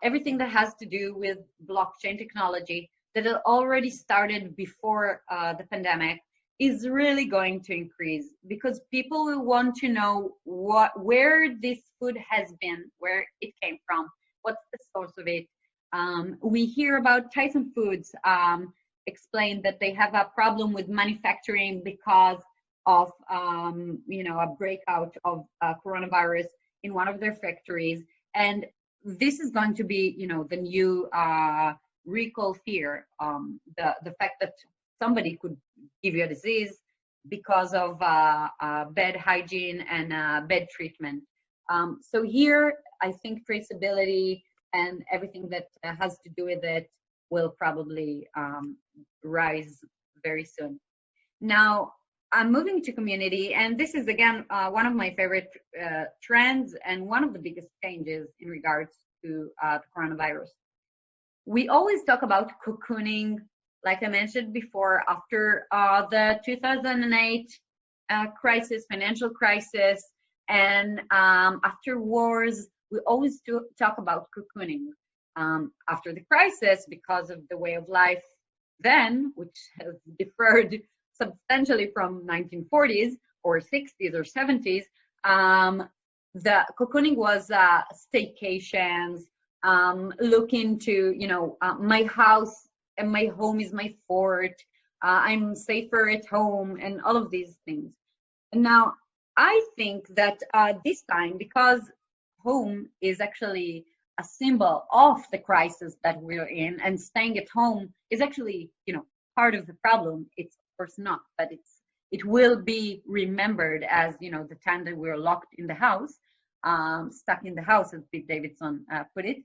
everything that has to do with blockchain technology that had already started before the pandemic is really going to increase, because people will want to know where this food has been, where it came from, what's the source of it. We hear about Tyson Foods explain that they have a problem with manufacturing because of you know, a breakout of coronavirus in one of their factories, and this is going to be, you know, the new recall fear, the fact that somebody could give you a disease because of bad hygiene and bad treatment. So here, I think traceability and everything that has to do with it will probably rise very soon. Now, I'm moving to community, and this is again one of my favorite trends and one of the biggest changes in regards to the coronavirus. We always talk about cocooning, like I mentioned before, after the 2008 crisis, financial crisis, and after wars, we always talk about cocooning. After the crisis, because of the way of life then, which has differed substantially from 1940s or 60s or 70s, the cocooning was staycations, look into, you know, my house and my home is my fort, I'm safer at home, and all of these things. And now I think that this time, because home is actually a symbol of the crisis that we're in, and staying at home is actually, you know, part of the problem. It's of course not, but it will be remembered as, you know, the time that we're locked in the house, stuck in the house, as Pete Davidson put it.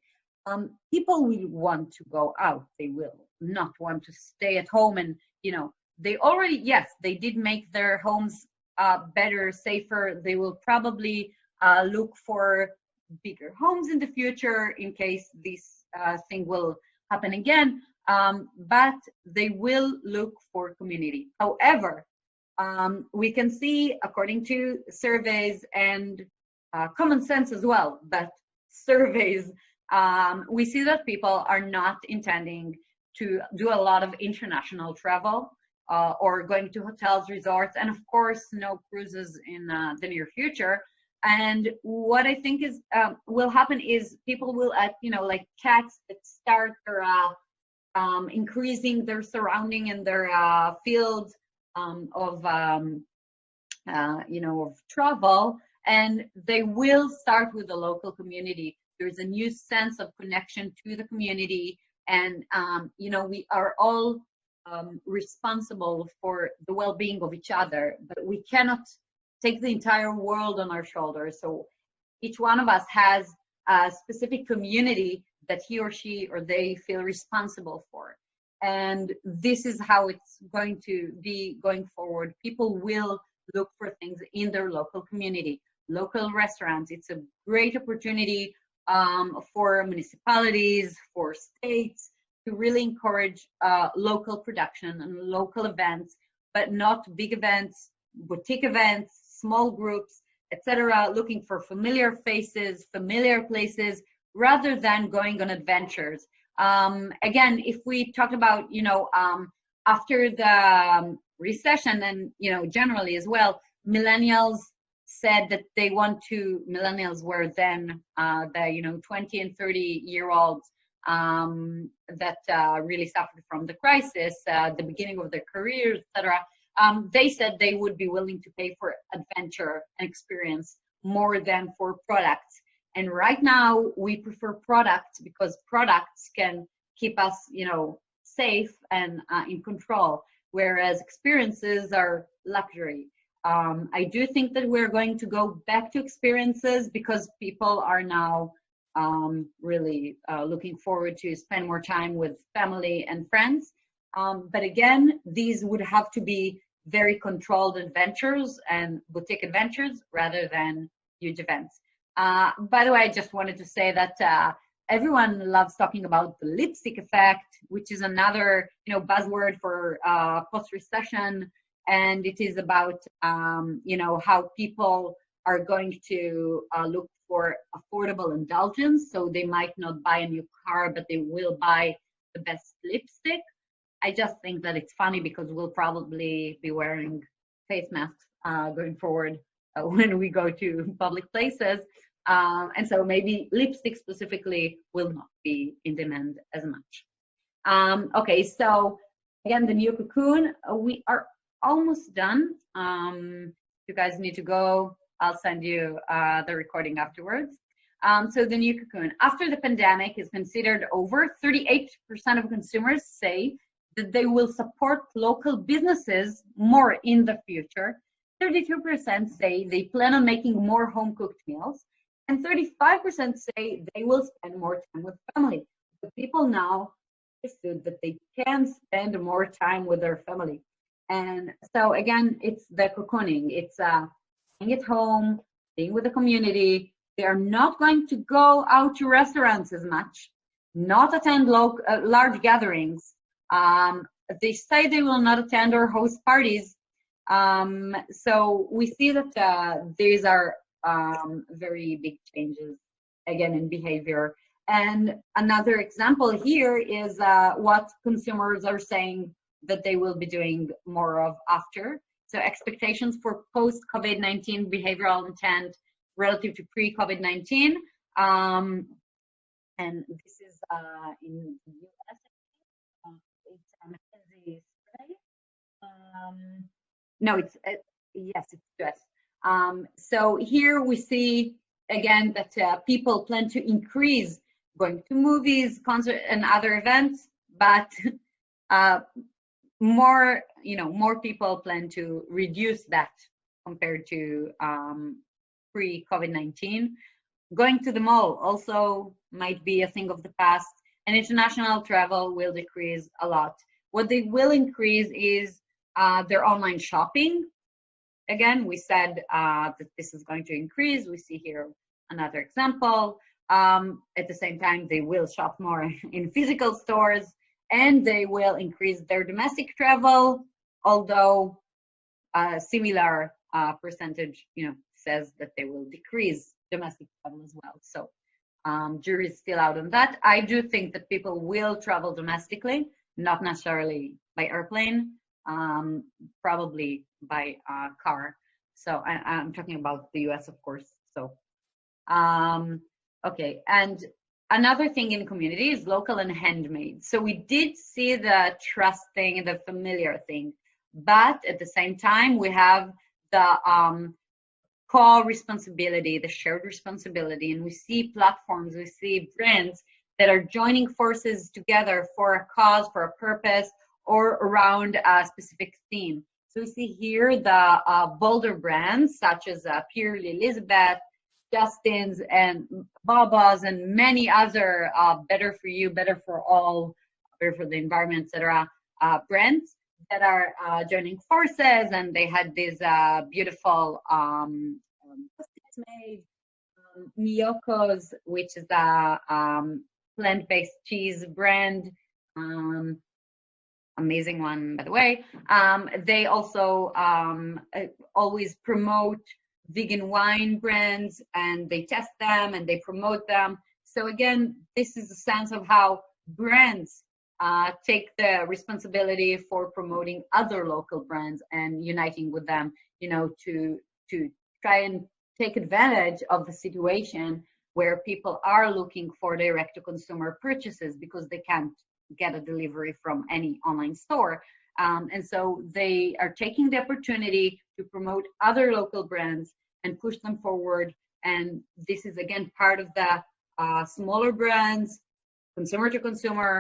People will want to go out. They will not want to stay at home. And, you know, they already, yes, they did make their homes better, safer. They will probably look for bigger homes in the future in case this thing will happen again. But they will look for community. However, we can see, according to surveys and common sense as well, but surveys, we see that people are not intending to do a lot of international travel or going to hotels, resorts, and of course, no cruises in the near future. And what I think is will happen is people will, you know, like cats that start their increasing their surrounding and their field of you know, of travel, and they will start with the local community. There's a new sense of connection to the community, and you know, we are all responsible for the well-being of each other, but we cannot take the entire world on our shoulders. So each one of us has a specific community that he or she or they feel responsible for. And this is how it's going to be going forward. People will look for things in their local community, local restaurants. It's a great opportunity for municipalities, for states, to really encourage local production and local events, but not big events, boutique events, small groups, etc., looking for familiar faces, familiar places, rather than going on adventures. Again, if we talk about, you know, after the recession, and, you know, generally as well, millennials said that they want to, millennials were then the, you know, 20 and 30-year-olds that really suffered from the crisis, the beginning of their careers, etc. They said they would be willing to pay for adventure and experience more than for products. And right now we prefer products because products can keep us, safe and in control, whereas experiences are luxury. I do think that we're going to go back to experiences because people are now really looking forward to spend more time with family and friends. But again, these would have to be very controlled adventures and boutique adventures rather than huge events. By the way, I just wanted to say that everyone loves talking about the lipstick effect, which is another buzzword for post-recession, and it is about how people are going to look for affordable indulgence. So they might not buy a new car, but they will buy the best lipstick. I just think that it's funny because we'll probably be wearing face masks going forward when we go to public places. And so maybe lipstick specifically will not be in demand as much. Okay, so again, the new cocoon, we are almost done. You guys need to go. I'll send you the recording afterwards. So the new cocoon, after the pandemic is considered over, 38% of consumers say that they will support local businesses more in the future. 32% say they plan on making more home-cooked meals, and 35% say they will spend more time with family. The people now understood that they can spend more time with their family. And so again, it's the cocooning. It's being at home, being with the community. They are not going to go out to restaurants as much, not attend large gatherings. They say they will not attend or host parties. So we see that these are very big changes, again, in behavior. And another example here is what consumers are saying that they will be doing more of after. So expectations for post-COVID-19 behavioral intent relative to pre-COVID-19. And this is in the US. It's a McKinsey survey. No, it's yes, it's US. So here we see again that people plan to increase going to movies, concert, and other events, but more people plan to reduce that compared to pre-COVID-19. Going to the mall also might be a thing of the past, and international travel will decrease a lot. What they will increase is their online shopping. Again, we said that this is going to increase. We see here another example. At the same time, they will shop more in physical stores, and they will increase their domestic travel, although a similar percentage says that they will decrease domestic travel as well. So jury is still out on that. I do think that people will travel domestically, not necessarily by airplane, probably by car. So I'm talking about the US, of course. So okay, and another thing in community is local and handmade. So we did see the trust thing, the familiar thing, but at the same time, we have the co-responsibility, the shared responsibility, and we see platforms, we see brands that are joining forces together for a cause, for a purpose, or around a specific theme. So we see here the bolder brands such as Purely Elizabeth, Justin's, and Baba's, and many other better for you, better for all, better for the environment, etc. Brands that are joining forces, and they had these beautiful made Miyoko's, which is a plant-based cheese brand. Amazing one, by the way. They also always promote vegan wine brands, and they test them and they promote them. So again, this is a sense of how brands take the responsibility for promoting other local brands and uniting with them, to try and take advantage of the situation where people are looking for direct-to-consumer purchases because they can't get a delivery from any online store. And so they are taking the opportunity to promote other local brands and push them forward. And this is, again, part of the smaller brands, consumer to consumer,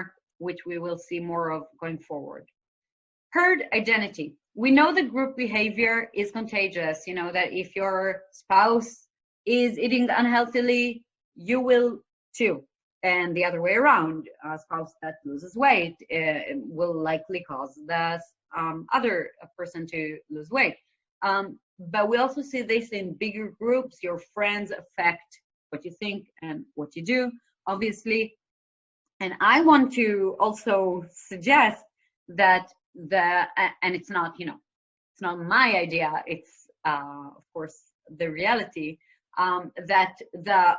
which we will see more of going forward. Herd identity. We know that group behavior is contagious. You know that if your spouse is eating unhealthily, you will too. And the other way around, a spouse that loses weight will likely cause the other person to lose weight. But we also see this in bigger groups. Your friends affect what you think and what you do, obviously. And I want to also suggest that and it's not, it's not my idea, it's of course the reality, that the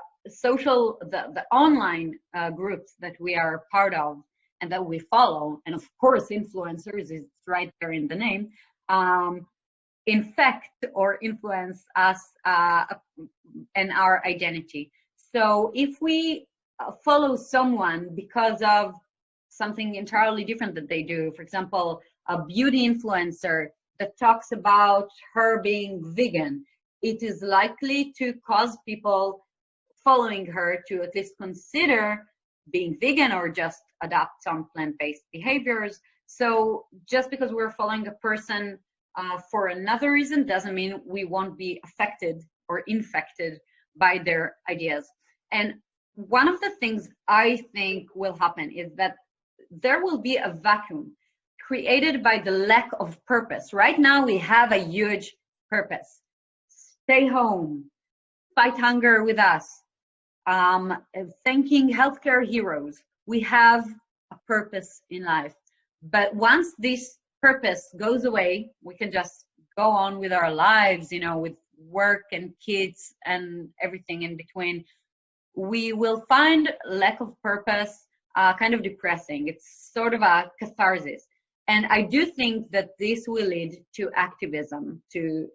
online groups that we are part of and that we follow, and of course influencers is right there in the name, infect or influence us and our identity. So if we follow someone because of something entirely different that they do, for example, a beauty influencer that talks about her being vegan, it is likely to cause people following her to at least consider being vegan or just adopt some plant-based behaviors. So just because we're following a person for another reason doesn't mean we won't be affected or infected by their ideas. And one of the things I think will happen is that there will be a vacuum created by the lack of purpose. Right now we have a huge purpose. Stay home, fight hunger with us, thanking healthcare heroes. We have a purpose in life. But once this purpose goes away, we can just go on with our lives, with work and kids and everything in between. We will find lack of purpose kind of depressing. It's sort of a catharsis. And I do think that this will lead to activism, to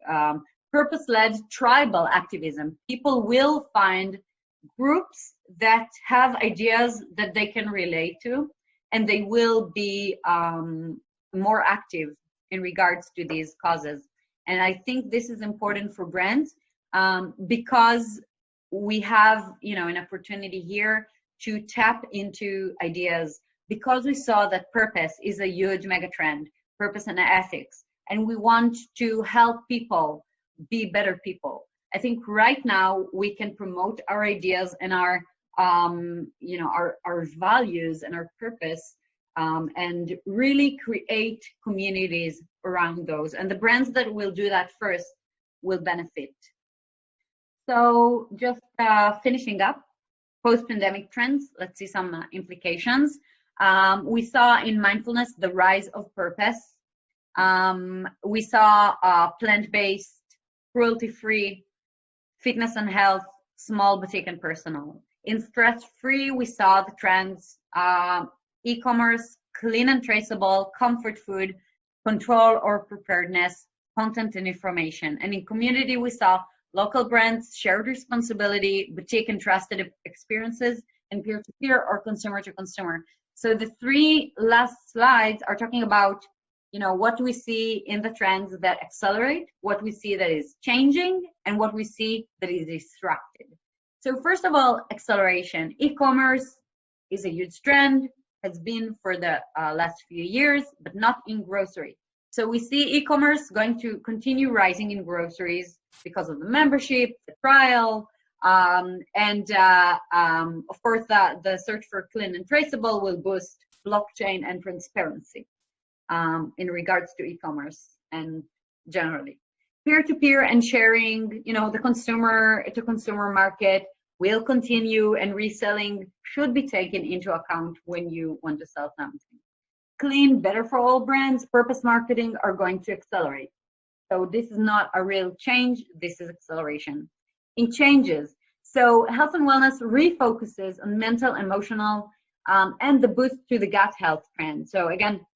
purpose-led tribal activism. People will find groups that have ideas that they can relate to, and they will be more active in regards to these causes. And I think this is important for brands because we have, an opportunity here to tap into ideas, because we saw that purpose is a huge mega trend, purpose and ethics, and we want to help people be better people. I think right now we can promote our ideas and our values and our purpose, and really create communities around those. And the brands that will do that first will benefit. So just finishing up, post-pandemic trends, let's see some implications. We saw in mindfulness the rise of purpose. We saw plant-based, cruelty-free, fitness and health, small, boutique, and personal. In stress-free, we saw the trends, e-commerce, clean and traceable, comfort food, control or preparedness, content and information. And in community, we saw local brands, shared responsibility, boutique and trusted experiences, and peer-to-peer or consumer-to-consumer. So the three last slides are talking about, what we see in the trends that accelerate, what we see that is changing, and what we see that is disrupted. So first of all, acceleration. E-commerce is a huge trend, has been for the last few years, but not in grocery. So we see e-commerce going to continue rising in groceries because of the membership, the trial, and of course the search for clean and traceable will boost blockchain and transparency in regards to e-commerce and generally. Peer-to-peer and sharing, the consumer-to-consumer market will continue, and reselling should be taken into account when you want to sell something. Clean, better for all brands, purpose marketing are going to accelerate. So this is not a real change, this is acceleration. In changes, so health and wellness refocuses on mental, emotional, and the boost to the gut health trend. So again,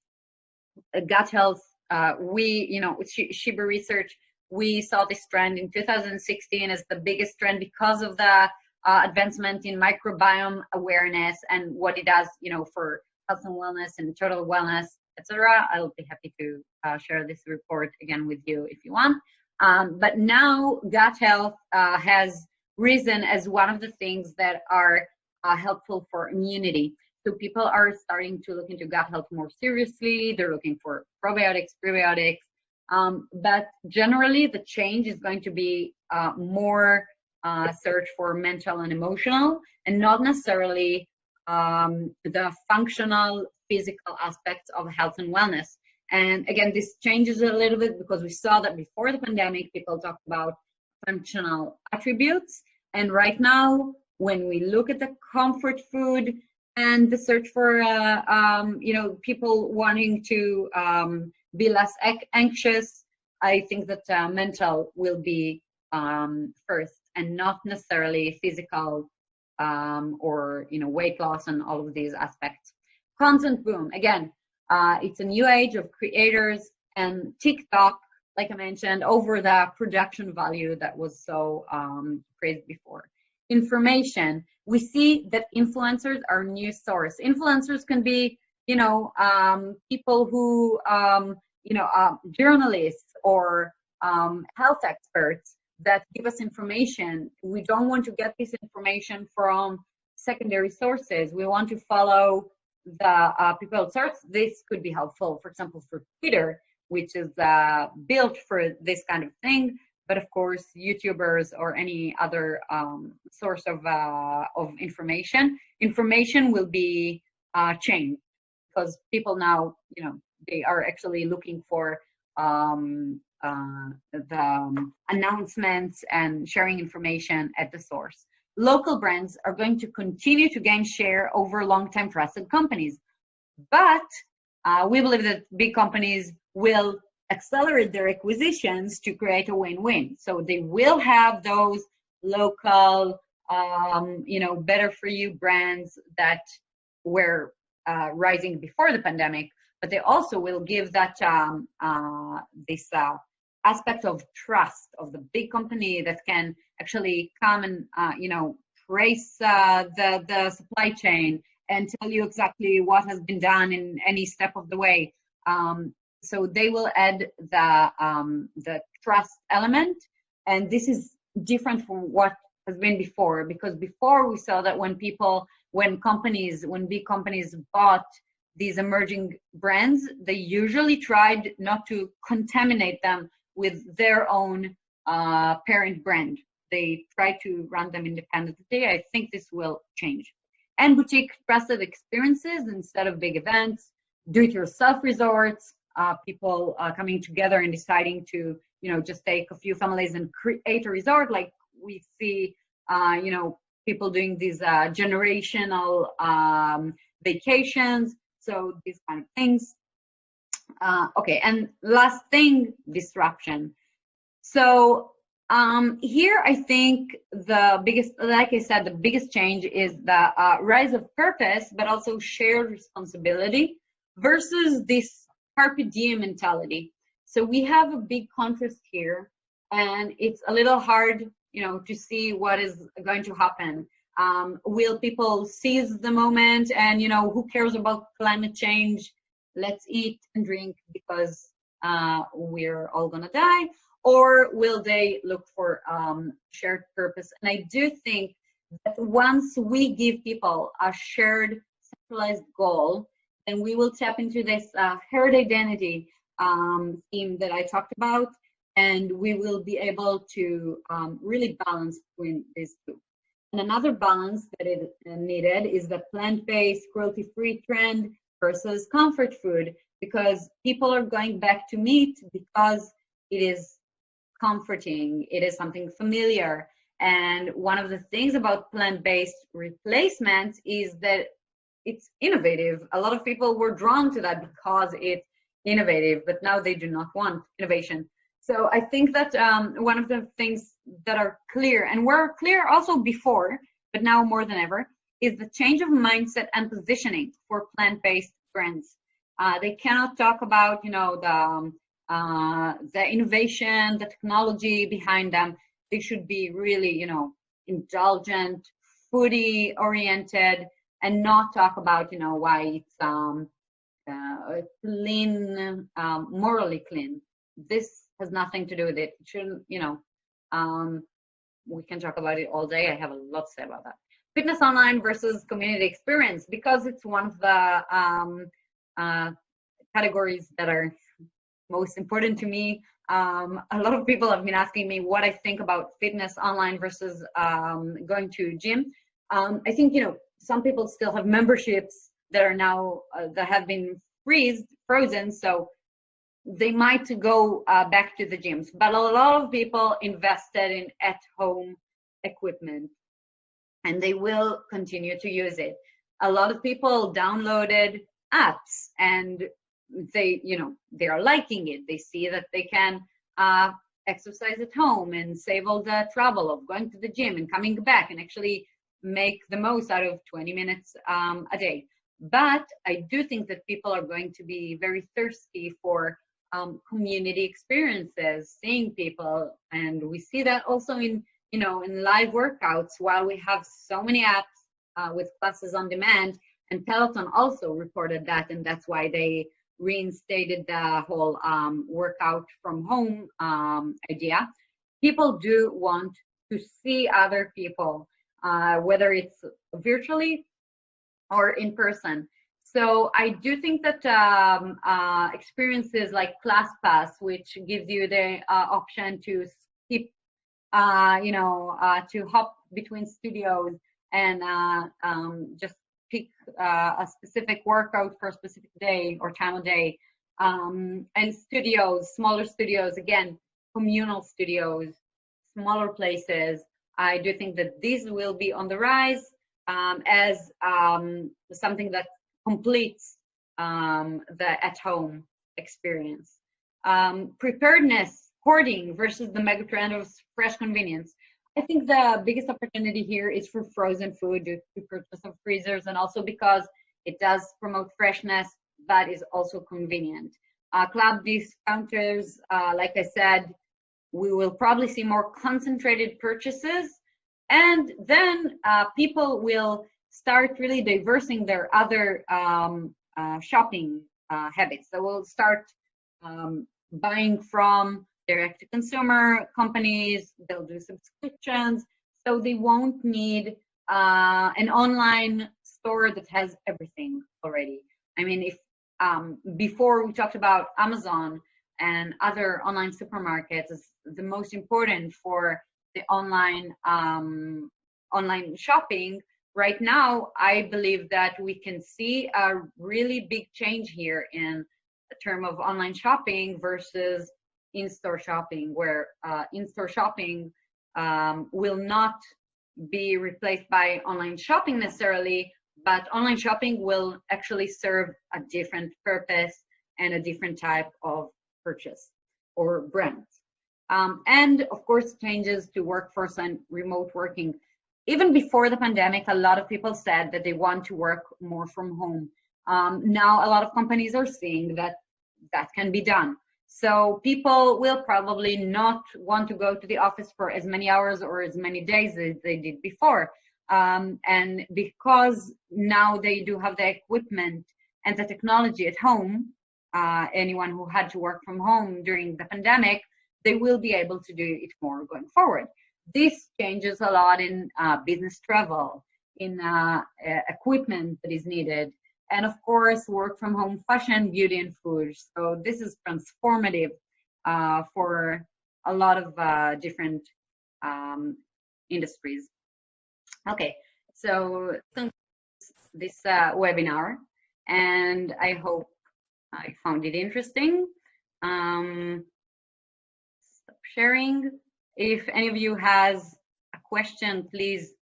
gut health, with Schieber research, we saw this trend in 2016 as the biggest trend because of the advancement in microbiome awareness and what it does, for health and wellness and total wellness, etc. I'll be happy to share this report again with you if you want. But now gut health has risen as one of the things that are helpful for immunity. So people are starting to look into gut health more seriously. They're looking for probiotics, prebiotics. But generally, the change is going to be more search for mental and emotional, and not necessarily the functional, physical aspects of health and wellness. And again, this changes a little bit because we saw that before the pandemic, people talked about functional attributes. And right now, when we look at the comfort food and the search for, people wanting to be less anxious, I think that mental will be first, and not necessarily physical or weight loss and all of these aspects. Content boom, again, it's a new age of creators, and TikTok, like I mentioned, over the production value that was so praised before. Information, we see that influencers are a new source. Influencers can be, people who, journalists or health experts that give us information. We don't want to get this information from secondary sources. We want to follow the people source. This could be helpful, for example, for Twitter, which is built for this kind of thing. But of course, YouTubers or any other source of information will be changed, because people now, they are actually looking for the announcements and sharing information at the source. Local brands are going to continue to gain share over long-time trusted companies, but we believe that big companies will accelerate their acquisitions to create a win-win. So they will have those local, better for you brands that were rising before the pandemic, but they also will give that this aspect of trust of the big company that can actually come and trace the supply chain and tell you exactly what has been done in any step of the way. So they will add the trust element, and this is different from what has been before, because before we saw that when big companies bought these emerging brands, they usually tried not to contaminate them with their own parent brand. They try to run them independently. I think this will change. And boutique trusted experiences instead of big events, do-it-yourself resorts, people coming together and deciding to, just take a few families and create a resort, like we see, people doing these generational vacations. So these kind of things. Okay, and last thing, disruption. So here I think the biggest, like I said, the biggest change is the rise of purpose, but also shared responsibility versus this carpe diem mentality. So we have a big contrast here, and it's a little hard, to see what is going to happen. Will people seize the moment and, who cares about climate change? Let's eat and drink because we're all gonna die. Or will they look for shared purpose? And I do think that once we give people a shared centralized goal, then we will tap into this herd identity theme that I talked about, and we will be able to really balance between these two. And another balance that is needed is the plant-based, cruelty-free trend versus comfort food, because people are going back to meat because it is comforting, it is something familiar. And one of the things about plant-based replacements is that it's innovative. A lot of people were drawn to that because it's innovative, but now they do not want innovation. So I think that one of the things that are clear, and were clear also before, but now more than ever, is the change of mindset and positioning for plant-based brands. They cannot talk about, the innovation, the technology behind them. They should be really, indulgent, foodie oriented, and not talk about, you know, why it's clean, morally clean. This has nothing to do with it. It shouldn't, you know, we can talk about it all day. I have a lot to say about that. Fitness online versus community experience, because it's one of the categories that are most important to me. A lot of people have been asking me what I think about fitness online versus going to gym. I think, you know, some people still have memberships that are now that have been frozen, so they might go back to the gyms. But a lot of people invested in at-home equipment, and they will continue to use it. A lot of people downloaded apps, and they, you know, they are liking it. They see that they can exercise at home and save all the trouble of going to the gym and coming back, and actually make the most out of 20 minutes a day. But I do think that people are going to be very thirsty for community experiences, seeing people, and we see that also in, you know, in live workouts. While we have so many apps with classes on demand, and Peloton also reported that, and that's why they reinstated the whole workout from home idea. People do want to see other people, whether it's virtually or in person. So I do think that experiences like ClassPass, which gives you the option to skip, you know, to hop between studios and just pick a specific workout for a specific day or time of day, and studios, smaller studios, again, communal studios, smaller places. I do think that these will be on the rise as something that completes the at-home experience. Preparedness, hoarding versus the mega trend of fresh convenience. I think the biggest opportunity here is for frozen food due to purchase of freezers, and also because it does promote freshness, but is also convenient. Club discounters, like I said, we will probably see more concentrated purchases, and then people will start really diversing their other shopping habits. So we'll start buying from direct-to-consumer companies. They'll do subscriptions, so they won't need an online store that has everything already. I mean, if before we talked about Amazon and other online supermarkets as the most important for the online online shopping. Right now, I believe that we can see a really big change here in the term of online shopping versus in-store shopping, where in-store shopping will not be replaced by online shopping necessarily, but online shopping will actually serve a different purpose and a different type of purchase or brand. And of course, changes to workforce and remote working. Even before the pandemic, a lot of people said that they want to work more from home. Now, a lot of companies are seeing that that can be done. So people will probably not want to go to the office for as many hours or as many days as they did before. And because now they do have the equipment and the technology at home, anyone who had to work from home during the pandemic, they will be able to do it more going forward. This changes a lot in business travel, in equipment that is needed, and of course, work from home fashion, beauty, and food. So this is transformative for a lot of different industries. Okay, so this webinar, and I hope I found it interesting. Stop sharing. If any of you has a question, please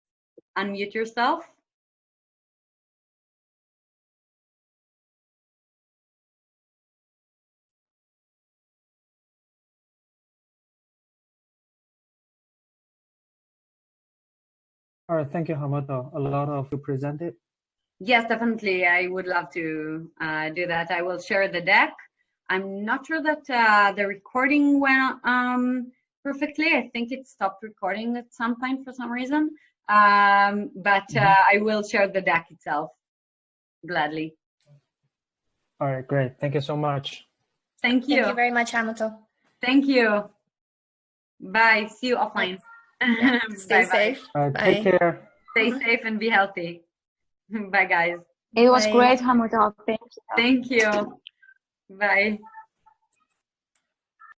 unmute yourself. All right, thank you, Hamutal. A lot of you presented. Yes, definitely. I would love to do that. I will share the deck. I'm not sure that the recording went perfectly. I think it stopped recording at some point for some reason. But I will share the deck itself gladly. All right, great. Thank you so much. Thank you. Thank you very much, Hamutal. Thank you. Bye. See you offline. Yeah. Stay Bye-bye. safe. All right, Bye. take care. Stay safe and be healthy. Bye, guys. It was Bye. great, Hamutal. Thank you. Thank you. Bye.